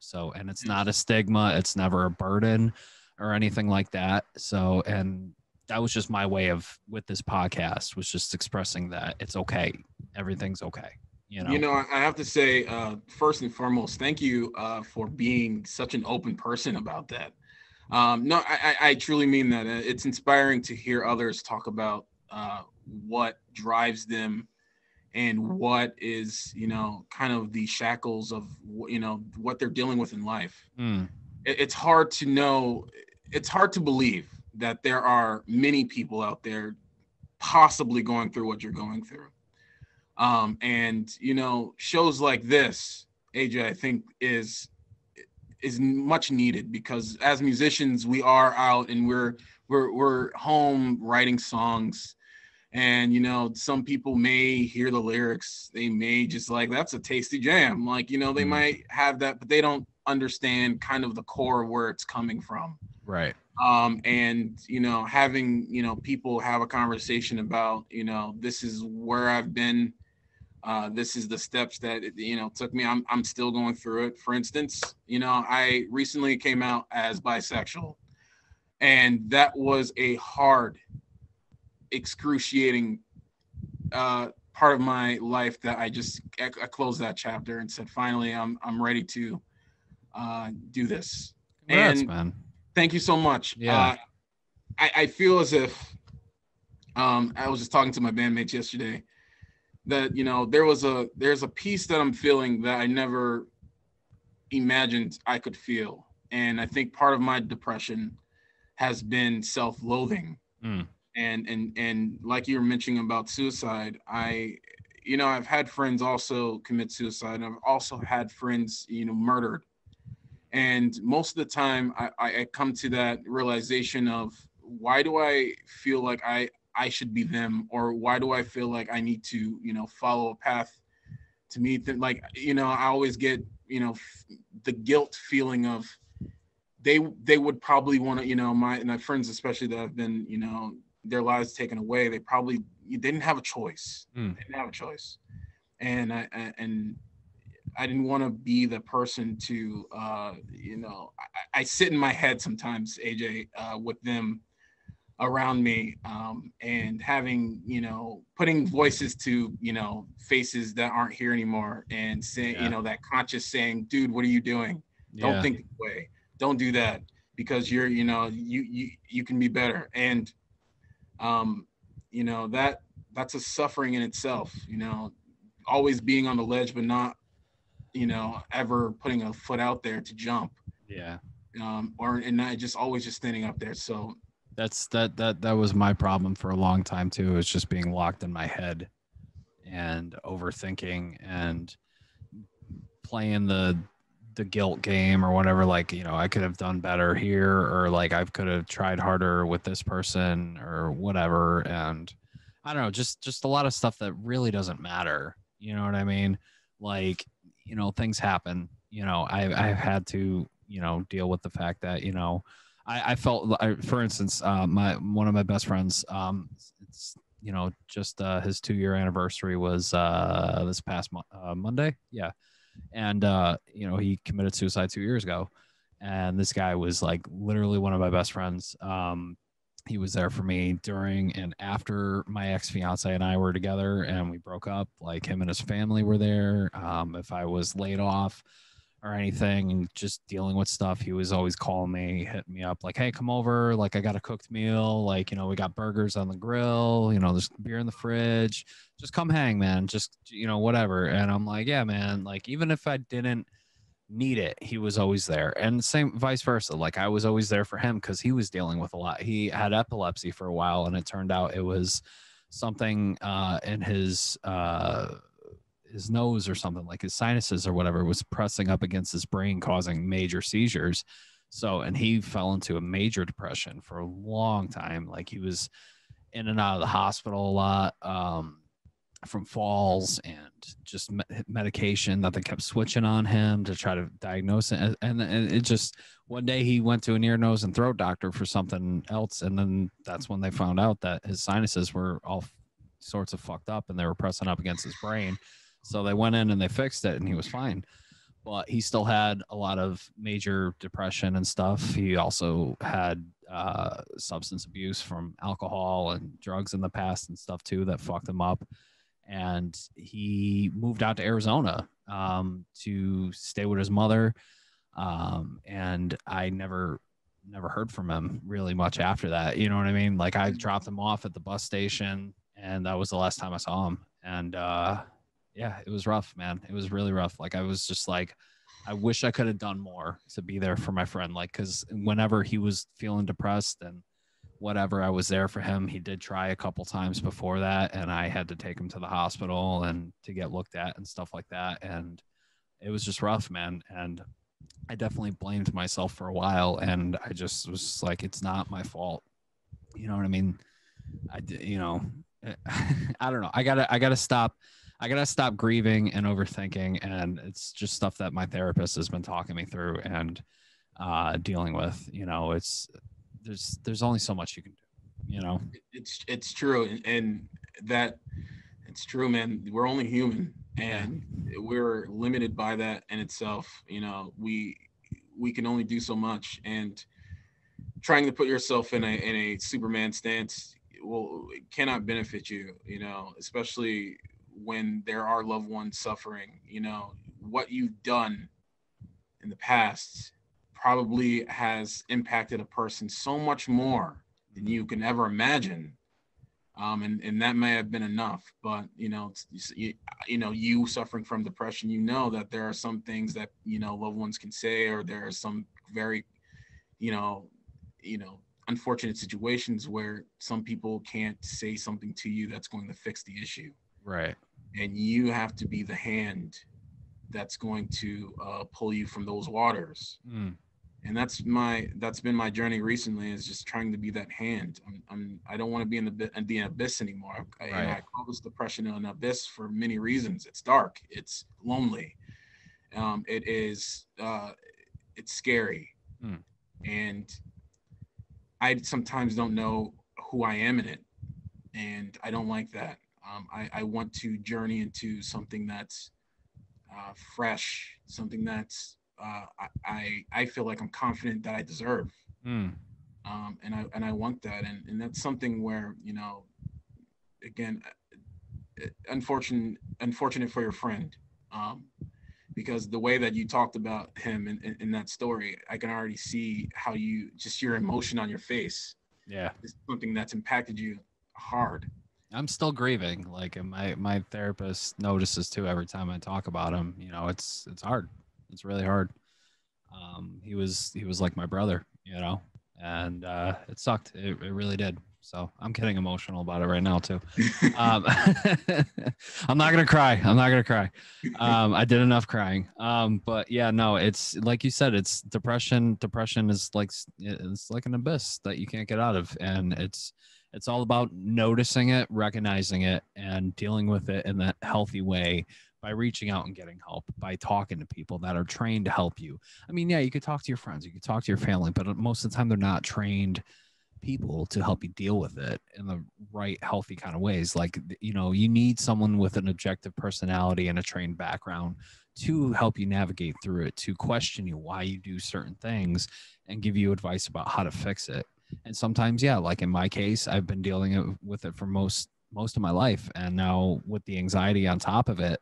so, and it's not a stigma, it's never a burden or anything like that. So, and that was just my way of, with this podcast, was just expressing that it's okay. Everything's okay. I have to say, first and foremost, thank you for being such an open person about that. No, I truly mean that. It's inspiring to hear others talk about what drives them, and what is, kind of the shackles of, what they're dealing with in life. It's hard to know. It's hard to believe that there are many people out there possibly going through what you're going through. And shows like this, AJ, I think is much needed, because as musicians, we are out and we're home writing songs, And, you know, some people may hear the lyrics. They may just like, that's a tasty jam. Like, you know, they might have that, but they don't understand kind of the core where it's coming from. Right. And, you know, having, you know, people have a conversation about, you know, this is where I've been. This is the steps that, you know, took me. I'm still going through it. For instance, you know, I recently came out as bisexual, and that was a hard, excruciating part of my life that I closed that chapter and said, finally, I'm ready to do this. Congrats, And man. thank you so much. Yeah. I feel as if I was just talking to my bandmates yesterday that, you know, there's a piece that I'm feeling that I never imagined I could feel. And I think part of my depression has been self-loathing. And like you were mentioning about suicide, you know, I've had friends also commit suicide, and I've also had friends, you know, murdered. And most of the time I come to that realization of, why do I feel like I should be them, or why do I feel like I need to, you know, follow a path to meet them? Like, you know, I always get, you know, the guilt feeling of, they would probably want to, you know, my friends, especially that have been, you know, their lives taken away, they didn't have a choice. They didn't have a choice. And I didn't want to be the person to, you know, I sit in my head sometimes, AJ, with them around me, and having, you know, putting voices to, you know, faces that aren't here anymore, and saying, you know, that conscious saying, dude, what are you doing? Don't think this way. Don't do that, because you're, you know, you can be better. And, you know, that's a suffering in itself, you know, always being on the ledge, but not, you know, ever putting a foot out there to jump. Yeah. And not just always just standing up there. So That was my problem for a long time too. It's just being locked in my head and overthinking and playing the guilt game or whatever. Like, you know, I could have done better here, or like I could have tried harder with this person or whatever. And I don't know, just a lot of stuff that really doesn't matter. You know what I mean? Like, you know, things happen. You know, I've had to, you know, deal with the fact that, you know, I felt, for instance, one of my best friends, it's, you know, just his 2-year anniversary was this past Monday. Yeah. And you know, he committed suicide 2 years ago. And this guy was like literally one of my best friends. He was there for me during and after my ex-fiance and I were together and we broke up. Like, him and his family were there. If I was laid off or anything and just dealing with stuff, he was always calling me, hitting me up like, hey, come over. Like, I got a cooked meal. Like, you know, we got burgers on the grill, you know, there's beer in the fridge. Just come hang, man. Just, you know, whatever. And I'm like, yeah, man. Like, even if I didn't need it, he was always there. And same vice versa. Like, I was always there for him because he was dealing with a lot. He had epilepsy for a while, and it turned out it was something in his nose or something, like his sinuses or whatever was pressing up against his brain, causing major seizures. So, and he fell into a major depression for a long time. Like, he was in and out of the hospital a lot, from falls and just medication that they kept switching on him to try to diagnose it. And it just, one day he went to an ear, nose, and throat doctor for something else. And then that's when they found out that his sinuses were all sorts of fucked up and they were pressing up against his brain. So they went in and they fixed it and he was fine. But he still had a lot of major depression and stuff. He also had substance abuse from alcohol and drugs in the past and stuff too that fucked him up. And he moved out to Arizona to stay with his mother. And I never heard from him really much after that. You know what I mean? Like, I dropped him off at the bus station and that was the last time I saw him. And yeah, it was rough, man. It was really rough. Like, I was just like, I wish I could have done more to be there for my friend. Like, because whenever he was feeling depressed and whatever, I was there for him. He did try a couple times before that, and I had to take him to the hospital and to get looked at and stuff like that. And it was just rough, man. And I definitely blamed myself for a while. And I just was like, it's not my fault. You know what I mean? You know, I don't know. I gotta stop. I gotta stop grieving and overthinking, and it's just stuff that my therapist has been talking me through and dealing with. You know, there's only so much you can do. You know, It's true, and that it's true, man. We're only human, yeah, and we're limited by that in itself. You know, we can only do so much, and trying to put yourself in a Superman stance will cannot benefit you. You know, especially when there are loved ones suffering. You know, what you've done in the past probably has impacted a person so much more than you can ever imagine. And that may have been enough, but you suffering from depression, you know that there are some things that loved ones can say, or there are some very you know unfortunate situations where some people can't say something to you that's going to fix the issue, right. and you have to be the hand that's going to pull you from those waters. Mm, And that's been my journey recently, is just trying to be that hand. I don't want to be in the abyss anymore. right. I call this depression an abyss for many reasons. It's dark, it's lonely, it's scary, Mm, and I sometimes don't know who I am in it, and I don't like that. I want to journey into something that's fresh, something that's I feel like I'm confident that I deserve, mm, and I want that, and that's something where again, unfortunate for your friend, because the way that you talked about him in that story, I can already see how your emotion on your face yeah. is something that's impacted you hard. I'm still grieving. Like, and my therapist notices too every time I talk about him. You know, it's hard. It's really hard. He was like my brother, you know, and it sucked. It really did. So I'm getting emotional about it right now too. Um, I'm not gonna cry. I'm not gonna cry. I did enough crying. But yeah, no, it's like you said. It's depression. Depression is like it's like an abyss that you can't get out of, and it's all about noticing it, recognizing it, and dealing with it in that healthy way by reaching out and getting help, by talking to people that are trained to help you. I mean, yeah, you could talk to your friends, you could talk to your family, but most of the time they're not trained people to help you deal with it in the right, healthy kind of ways. Like, you need someone with an objective personality and a trained background to help you navigate through it, to question you why you do certain things and give you advice about how to fix it. And sometimes, yeah, like in my case, I've been dealing with it for most of my life, and now with the anxiety on top of it,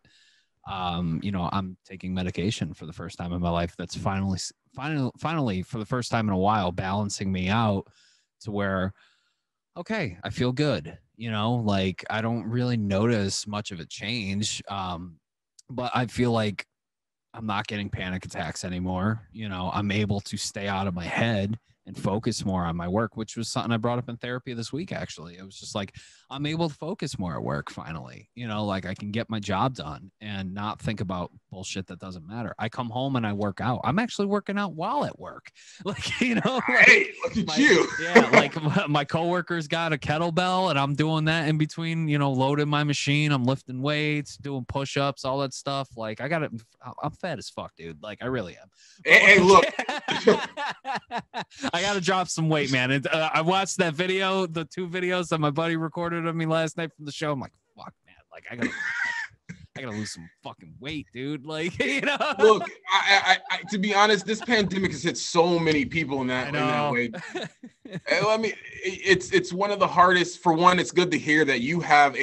I'm taking medication for the first time in my life. That's finally for the first time in a while, balancing me out to where, okay, I feel good. Like I don't really notice much of a change, but I feel like I'm not getting panic attacks anymore. I'm able to stay out of my head and focus more on my work, which was something I brought up in therapy this week. Actually, it was just like, I'm able to focus more at work finally. Like I can get my job done and not think about bullshit that doesn't matter. I come home and I work out. I'm actually working out while at work. Like, like, Hey, look at you. Yeah, like my coworker's got a kettlebell and I'm doing that in between, loading my machine. I'm lifting weights, doing push-ups, all that stuff. Like I'm fat as fuck, dude. Like I really am. Hey, look. I got to drop some weight, man. And I watched that video, the 2 videos that my buddy recorded of me last night from the show. I'm like, fuck, man. Like I gotta lose some fucking weight, dude. Like, Look, I to be honest, this pandemic has hit so many people in that way. I mean, it's one of the hardest. For one, it's good to hear that you have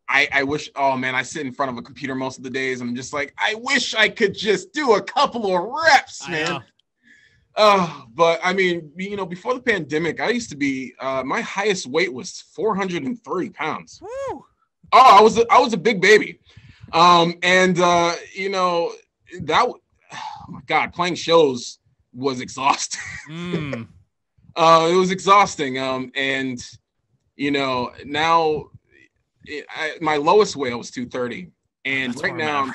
I wish, oh man, I sit in front of a computer most of the days. I'm just like, I wish I could just do a couple of reps, man. But I mean, before the pandemic, I used to be, my highest weight was 430 pounds. Woo. Oh, I was a big baby. And oh my God, playing shows was exhausting. It was exhausting. And now my lowest weight was 230. And that's right now,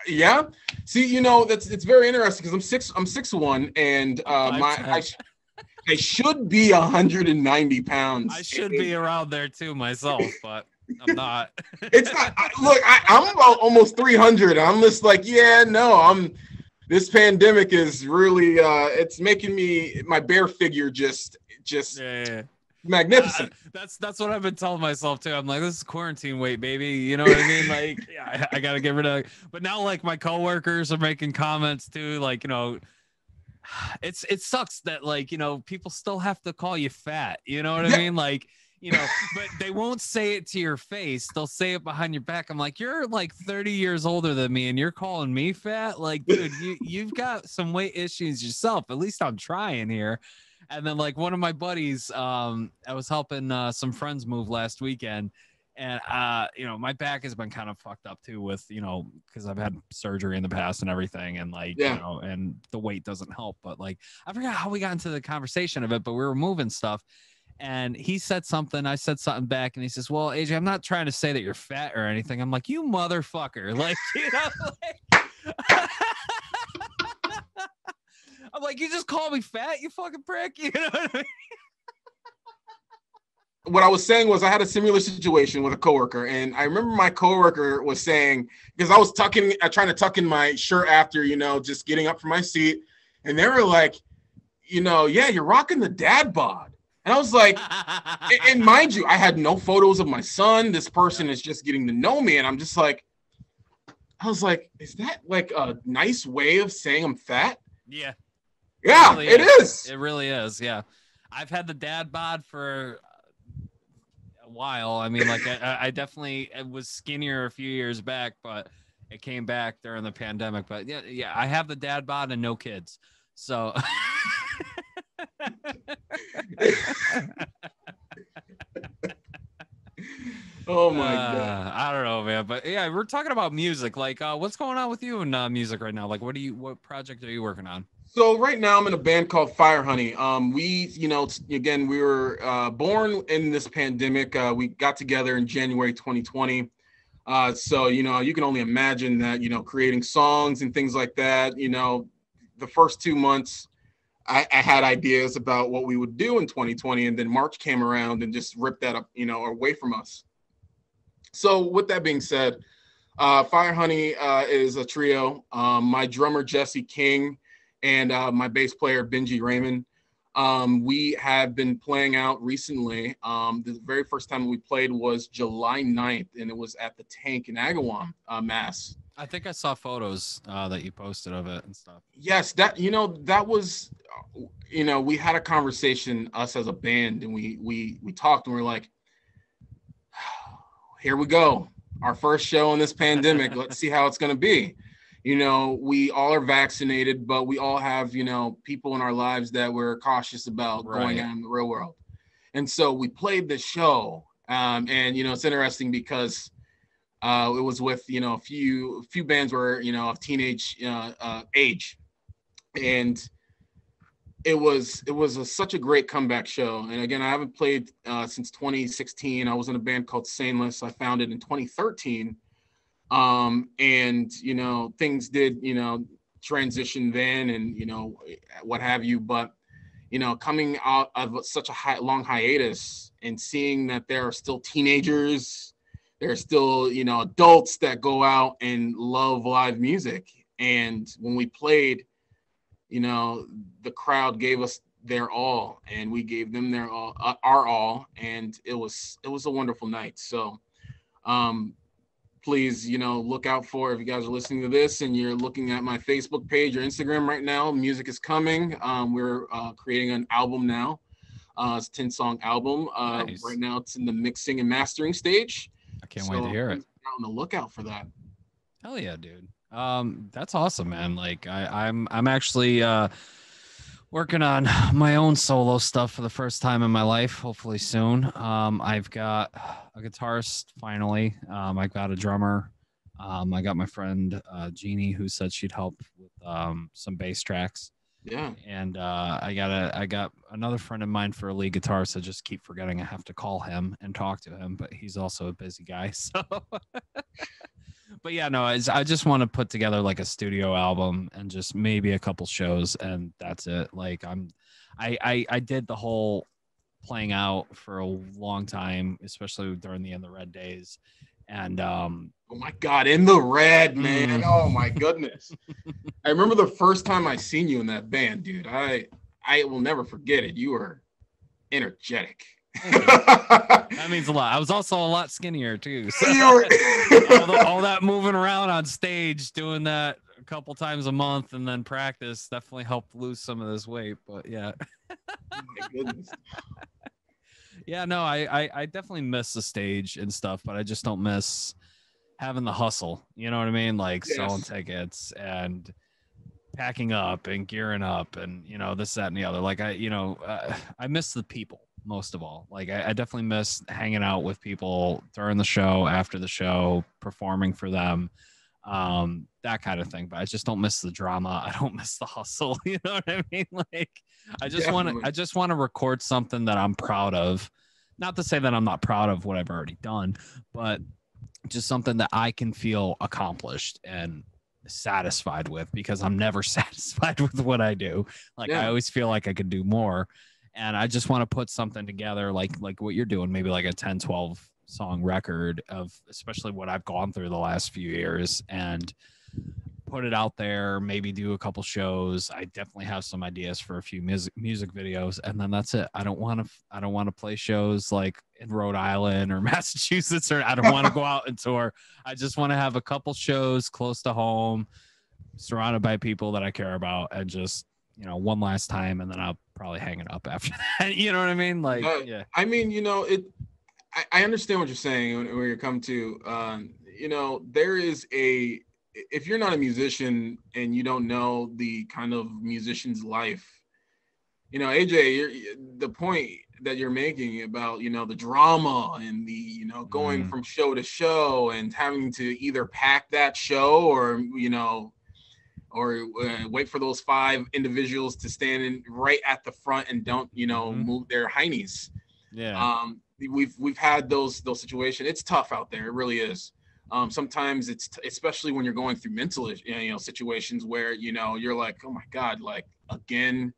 yeah. See, it's very interesting because I'm 6'1", and I should be 190 pounds. I should be around there too myself, but I'm not. It's not. Look, I'm about almost 300. I'm just like, yeah, no, this pandemic is really it's making my bear figure just yeah. magnificent. That's what I've been telling myself too. I'm like, this is quarantine weight, baby. You know what I mean? Like, yeah, I gotta get rid of it. But now, like, my coworkers are making comments too. Like, it sucks that, like, people still have to call you fat. You know what I mean? Like, but they won't say it to your face. They'll say it behind your back. I'm like, you're like 30 years older than me and you're calling me fat? Like, dude, you've got some weight issues yourself. At least I'm trying here. And then, like, one of my buddies, I was helping some friends move last weekend. And, my back has been kind of fucked up too with, because I've had surgery in the past and everything. And like, and the weight doesn't help. But like, I forgot how we got into the conversation of it, but we were moving stuff. And he said something, I said something back, and he says, well, AJ, I'm not trying to say that you're fat or anything. I'm like, you motherfucker. Like, I'm like, you just call me fat, you fucking prick. You know what I mean? What I was saying was I had a similar situation with a coworker, and I remember my coworker was saying, because I was trying to tuck in my shirt after, just getting up from my seat, and they were like, yeah, you're rocking the dad bod. And I was like, and mind you, I had no photos of my son. This person is just getting to know me. And I'm just like, I was like, is that like a nice way of saying I'm fat? Yeah. Yeah, it is. It really is. Yeah. I've had the dad bod for a while. I mean, like, I definitely was skinnier a few years back, but it came back during the pandemic. But yeah, I have the dad bod and no kids. So... Oh my god, I don't know, man, but yeah, we're talking about music. Like, what's going on with you in music right now? Like, what project are you working on? So right now I'm in a band called FireHoney. We were born in this pandemic. We got together in January 2020. So you can only imagine that, creating songs and things like that. The first 2 months I had ideas about what we would do in 2020, and then March came around and just ripped that up, away from us. So with that being said, FireHoney is a trio. My drummer, Jesse King, and my bass player, Benji Raymond. We have been playing out recently. The very first time we played was July 9th, and it was at the Tank in Agawam, Mass. I think I saw photos that you posted of it and stuff. Yes, that was, we had a conversation, us as a band, and we talked, and we're like, here we go, our first show in this pandemic. Let's see how it's going to be. We all are vaccinated, but we all have, people in our lives that we're cautious about going out in the real world. And so we played the show, and it's interesting because it was with, a few bands were, of teenage age. And it was such a great comeback show. And again, I haven't played since 2016. I was in a band called Saneless. I founded in 2013. And, things did, transition then and, what have you. But, coming out of such a long hiatus and seeing that there are still teenagers, there are still, adults that go out and love live music. And when we played, the crowd gave us their all, and we gave them their all, our all, and it was a wonderful night. So, please, look out for, if you guys are listening to this and you're looking at my Facebook page or Instagram right now, music is coming. We're creating an album now. It's a 10-song album. Nice. Right now it's in the mixing and mastering stage. I can't wait to hear it. On the lookout for that. Hell yeah, dude. That's awesome, man. Like I'm actually working on my own solo stuff for the first time in my life, hopefully soon. I've got a guitarist finally. I got a drummer. I got my friend Jeannie, who said she'd help with some bass tracks. Yeah. And I got another friend of mine for a lead guitarist. I just keep forgetting I have to call him and talk to him, but he's also a busy guy. So but yeah, no, I just want to put together like a studio album and just maybe a couple shows, and that's it. Like I did the whole playing out for a long time, especially during the In the Red days. And oh my God, In the Red, man. Oh my goodness. I remember the first time I seen you in that band, dude. I will never forget it. You were energetic. That means a lot. I was also a lot skinnier too. So all that moving around on stage, doing that a couple times a month, and then practice definitely helped lose some of this weight. But yeah. Oh my goodness. Yeah, no, I definitely miss the stage and stuff, but I just don't miss having the hustle. You know what I mean? Like selling tickets and packing up and gearing up and, you know, this, that, and the other. Like I miss the people most of all. Like I definitely miss hanging out with people during the show, after the show, performing for them, that kind of thing. But I just don't miss the drama. I don't miss the hustle. You know what I mean? Like I just want to record something that I'm proud of. Not to say that I'm not proud of what I've already done, but just something that I can feel accomplished and satisfied with, because I'm never satisfied with what I do. Like I always feel like I could do more. And I just want to put something together like what you're doing, maybe like a 10, 12 song record of especially what I've gone through the last few years, and put it out there, maybe do a couple shows. I definitely have some ideas for a few music videos, and then that's it. I don't want to play shows like in Rhode Island or Massachusetts, or I don't want to go out and tour. I just want to have a couple shows close to home, surrounded by people that I care about, and just, you know, one last time, and then I'll probably hang it up after that. You know what I mean? Like, yeah. I mean, you know, I understand what you're saying when you're come to, you know, there is if you're not a musician and you don't know the kind of musician's life, you know, AJ, the point that you're making about, you know, the drama and the, you know, going from show to show and having to either pack that show or, you know, or wait for those 5 individuals to stand in right at the front and don't, you know, move their heinies. Yeah. We've had those situations. It's tough out there. It really is. Sometimes it's especially when you're going through mental, you know, situations where, you know, you're like, oh my God, like again,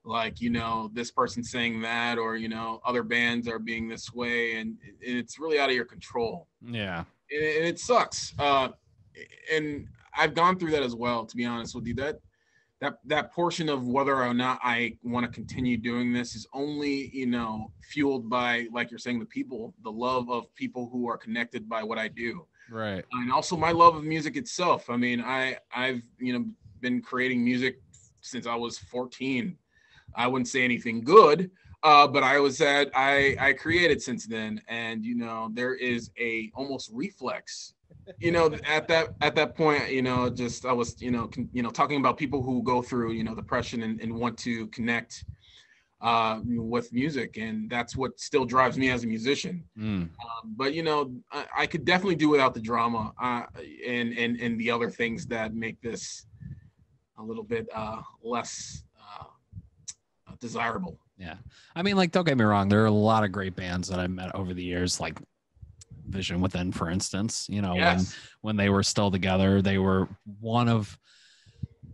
like, you know, this person's saying that, or, you know, other bands are being this way, and it's really out of your control. Yeah. And it sucks. And I've gone through that as well, to be honest with you. That portion of whether or not I want to continue doing this is only, you know, fueled by, like you're saying, the people, the love of people who are connected by what I do. Right. And also my love of music itself. I mean, I've, you know, been creating music since I was 14. I wouldn't say anything good, but I created since then. And, you know, there is a almost reflex, you know, at that point, you know, just, I was, you know, talking about people who go through, you know, depression and want to connect with music. And that's what still drives me as a musician. But, you know, I could definitely do without the drama and the other things that make this a little bit less desirable. Yeah. I mean, like, don't get me wrong. There are a lot of great bands that I met over the years, like Vision Within, for instance, you know, when they were still together, they were one of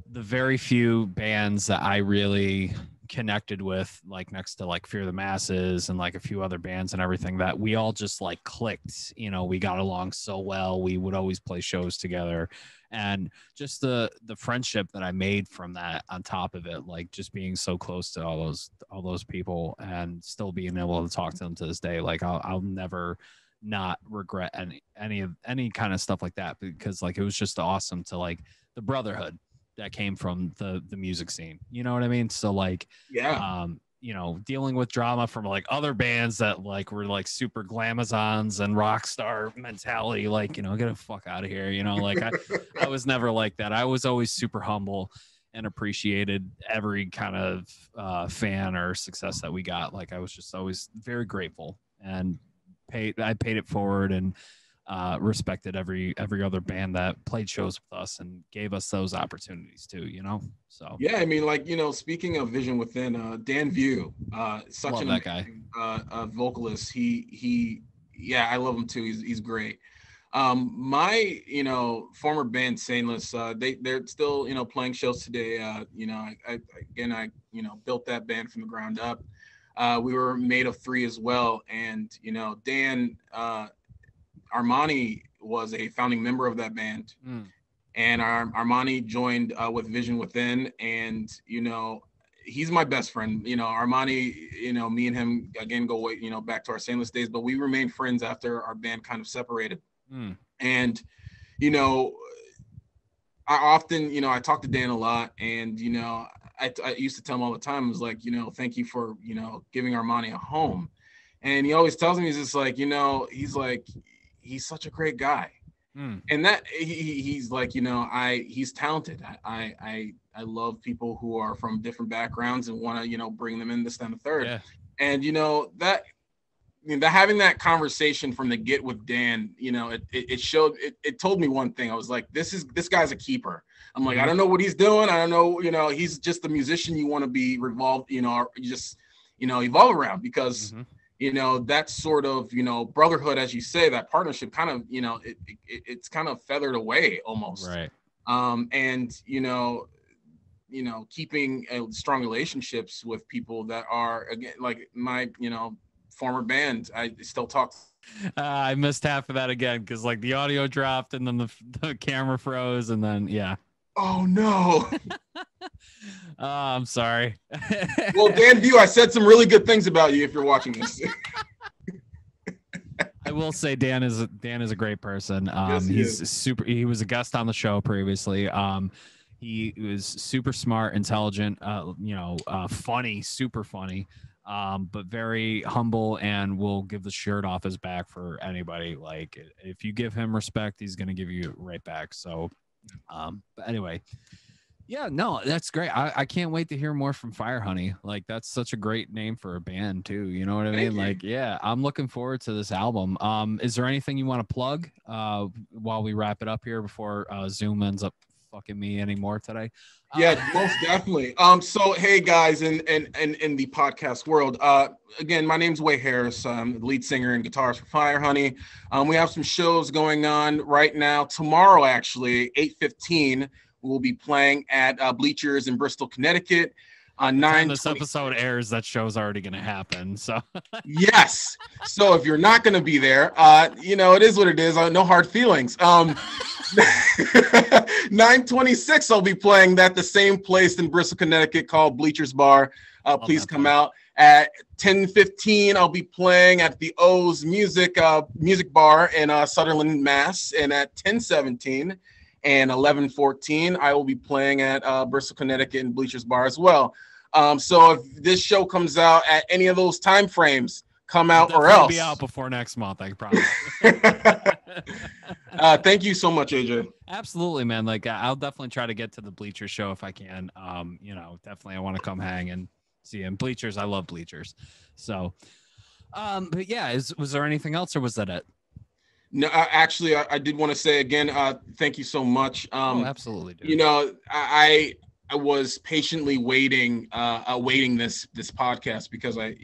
the very few bands that I really connected with, like next to like Fear the Masses and like a few other bands and everything, that we all just like clicked. You know, we got along so well. We would always play shows together, and just the friendship that I made from that, on top of it, like just being so close to all those people and still being able to talk to them to this day. Like I'll never not regret any kind of stuff like that, because like it was just awesome to like the brotherhood that came from the music scene. You know what I mean? So like, you know, dealing with drama from like other bands that like were like super glamazons and rock star mentality, like, you know, get the fuck out of here. You know, like I was never like that. I was always super humble and appreciated every kind of fan or success that we got. Like I was just always very grateful, and I paid it forward, and respected every other band that played shows with us and gave us those opportunities too, you know? So yeah, I mean, like, you know, speaking of Vision Within, Dan View, such love an that guy. vocalist. He I love him too. He's great. My, former band Saintless, they're still, playing shows today. I built that band from the ground up. We were made of three as well. And, Dan, Armani was a founding member of that band. And Armani joined with Vision Within. And, he's my best friend. Armani, me and him, again, go way, back to our Saintless days. But we remained friends after our band kind of separated. And, I often, I talk to Dan a lot, and, I used to tell him all the time, I was like, thank you for, giving Armani a home. And he always tells me, he's just like, he's such a great guy. And that he's like, he's talented. I love people who are from different backgrounds and want to, bring them in this, then the third. Yeah. And, having that conversation from the get with Dan, it showed, it told me one thing. I was like, this guy's a keeper. I'm like, I don't know what he's doing. I don't know, he's just the musician you want to be revolved, evolve around, because, that sort of, brotherhood, as you say, that partnership kind of, it's kind of feathered away almost. Right. And, keeping strong relationships with people that are, again, like my, former band, I still talk. I missed half of that again because like the audio dropped and then the camera froze and then Oh no. I'm sorry. Well, Dan View, I said some really good things about you if you're watching this. I will say Dan is a great person. Yes, he's super. He was a guest on the show previously. He was super smart, intelligent, funny, super funny. But very humble and will give the shirt off his back for anybody. Like if you give him respect, he's going to give you right back. So, but anyway, yeah, no, that's great. I can't wait to hear more from FireHoney. Like that's such a great name for a band too. You know what I mean? Like, yeah, I'm looking forward to this album. Is there anything you want to plug, while we wrap it up here before, Zoom ends up fucking me anymore today? Yeah, most definitely. So hey guys, in the podcast world, again, my name's Way Harris. I'm the lead singer and guitarist for FireHoney. We have some shows going on right now. Tomorrow, actually, 8:15, we'll be playing at Bleachers in Bristol, Connecticut. On 9. This episode airs, that show's already going to happen. So yes. So if you're not going to be there, it is what it is. No hard feelings. 9/26, I'll be that at the same place in Bristol, Connecticut called Bleachers Bar. Please come out. At 10:15, I'll be playing at the O's Music Bar in Sutherland, Mass. And at 10:17 and 11:14, I will be playing at Bristol, Connecticut and Bleachers Bar as well. So if this show comes out at any of those time frames, come out or else. Be out before next month, I promise. Thank you so much, AJ. Absolutely, man. Like I'll definitely try to get to the Bleachers show if I can. Definitely I want to come hang and see him. Bleachers, I love Bleachers. So, but yeah, was there anything else or was that it? No, actually, I did want to say again, thank you so much. Absolutely, dude. I was patiently waiting this podcast because I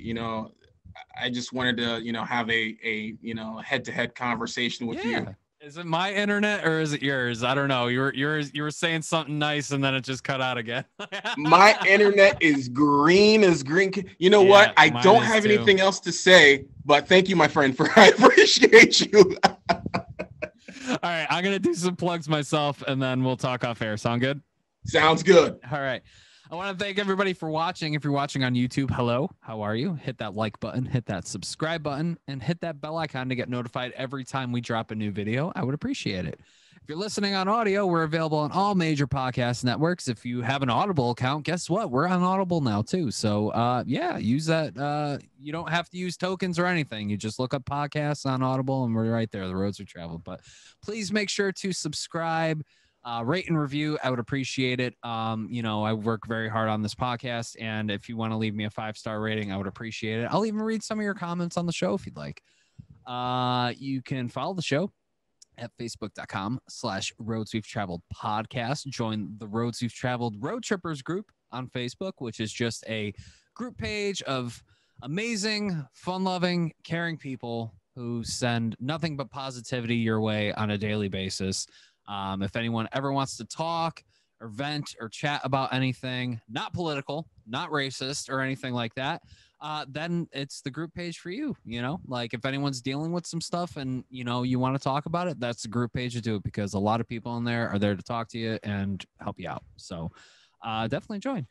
just wanted to, have a head-to-head conversation with you. Is it my internet or is it yours? I don't know. You were saying something nice and then it just cut out again. My internet is green as green. You know what? I don't have anything else to say, but thank you, my friend, I appreciate you. All right. I'm going to do some plugs myself and then we'll talk off air. Sound good? Sounds good. All right. I want to thank everybody for watching. If you're watching on YouTube, hello, how are you? Hit that like button, hit that subscribe button, and hit that bell icon to get notified every time we drop a new video. I would appreciate it. If you're listening on audio, we're available on all major podcast networks. If you have an Audible account, guess what? We're on Audible now too. So use that. You don't have to use tokens or anything. You just look up podcasts on Audible and we're right there. The roads are traveled. But please make sure to subscribe. Rate and review. I would appreciate it. I work very hard on this podcast, and if you want to leave me a 5-star rating, I would appreciate it. I'll even read some of your comments on the show if you'd like. You can follow the show at facebook.com/Roads We've Traveled podcast. Join the Roads We've Traveled Road Trippers group on Facebook, which is just a group page of amazing, fun-loving, caring people who send nothing but positivity your way on a daily basis. If anyone ever wants to talk or vent or chat about anything, not political, not racist or anything like that, then it's the group page for you. Like if anyone's dealing with some stuff and you want to talk about it, that's the group page to do it, because a lot of people in there are there to talk to you and help you out. So definitely join.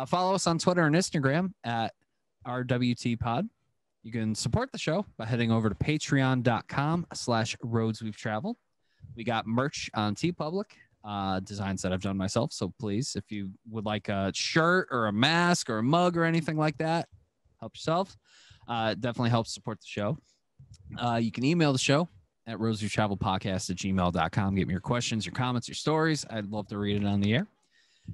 Follow us on Twitter and Instagram at RWT Pod. You can support the show by heading over to patreon.com/roads we've traveled. We got merch on TeePublic, designs that I've done myself. So please, if you would like a shirt or a mask or a mug or anything like that, help yourself. It definitely helps support the show. You can email the show at roadswetravelpodcast@gmail.com. Get me your questions, your comments, your stories. I'd love to read it on the air.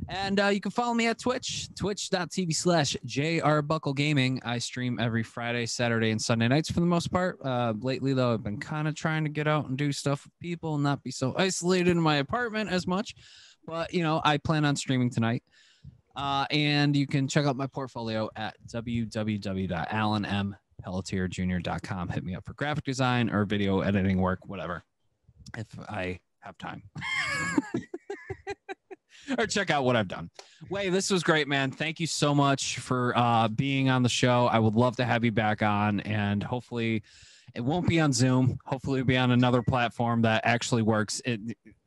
And you can follow me at Twitch, twitch.tv/JRBuckleGaming. I stream every Friday, Saturday, and Sunday nights for the most part. Lately, though, I've been kind of trying to get out and do stuff with people and not be so isolated in my apartment as much. But, I plan on streaming tonight. And you can check out my portfolio at www.alanmpelletierjr.com. Hit me up for graphic design or video editing work, whatever, if I have time. Or check out what I've done. Wei, this was great, man. Thank you so much for being on the show. I would love to have you back on, and hopefully it won't be on Zoom. Hopefully it'll be on another platform that actually works.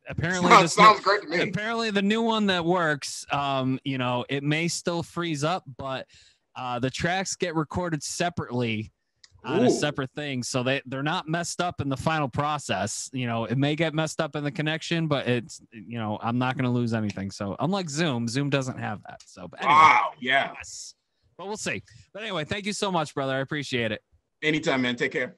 Apparently sounds great to me. Apparently the new one that works, it may still freeze up, but the tracks get recorded separately on a separate thing, so they're not messed up in the final process. It may get messed up in the connection, but it's I'm not going to lose anything. So unlike Zoom doesn't have that. So but anyway, wow, yeah. Yes. But we'll see. But anyway, thank you so much, brother. I appreciate it. Anytime, man. Take care.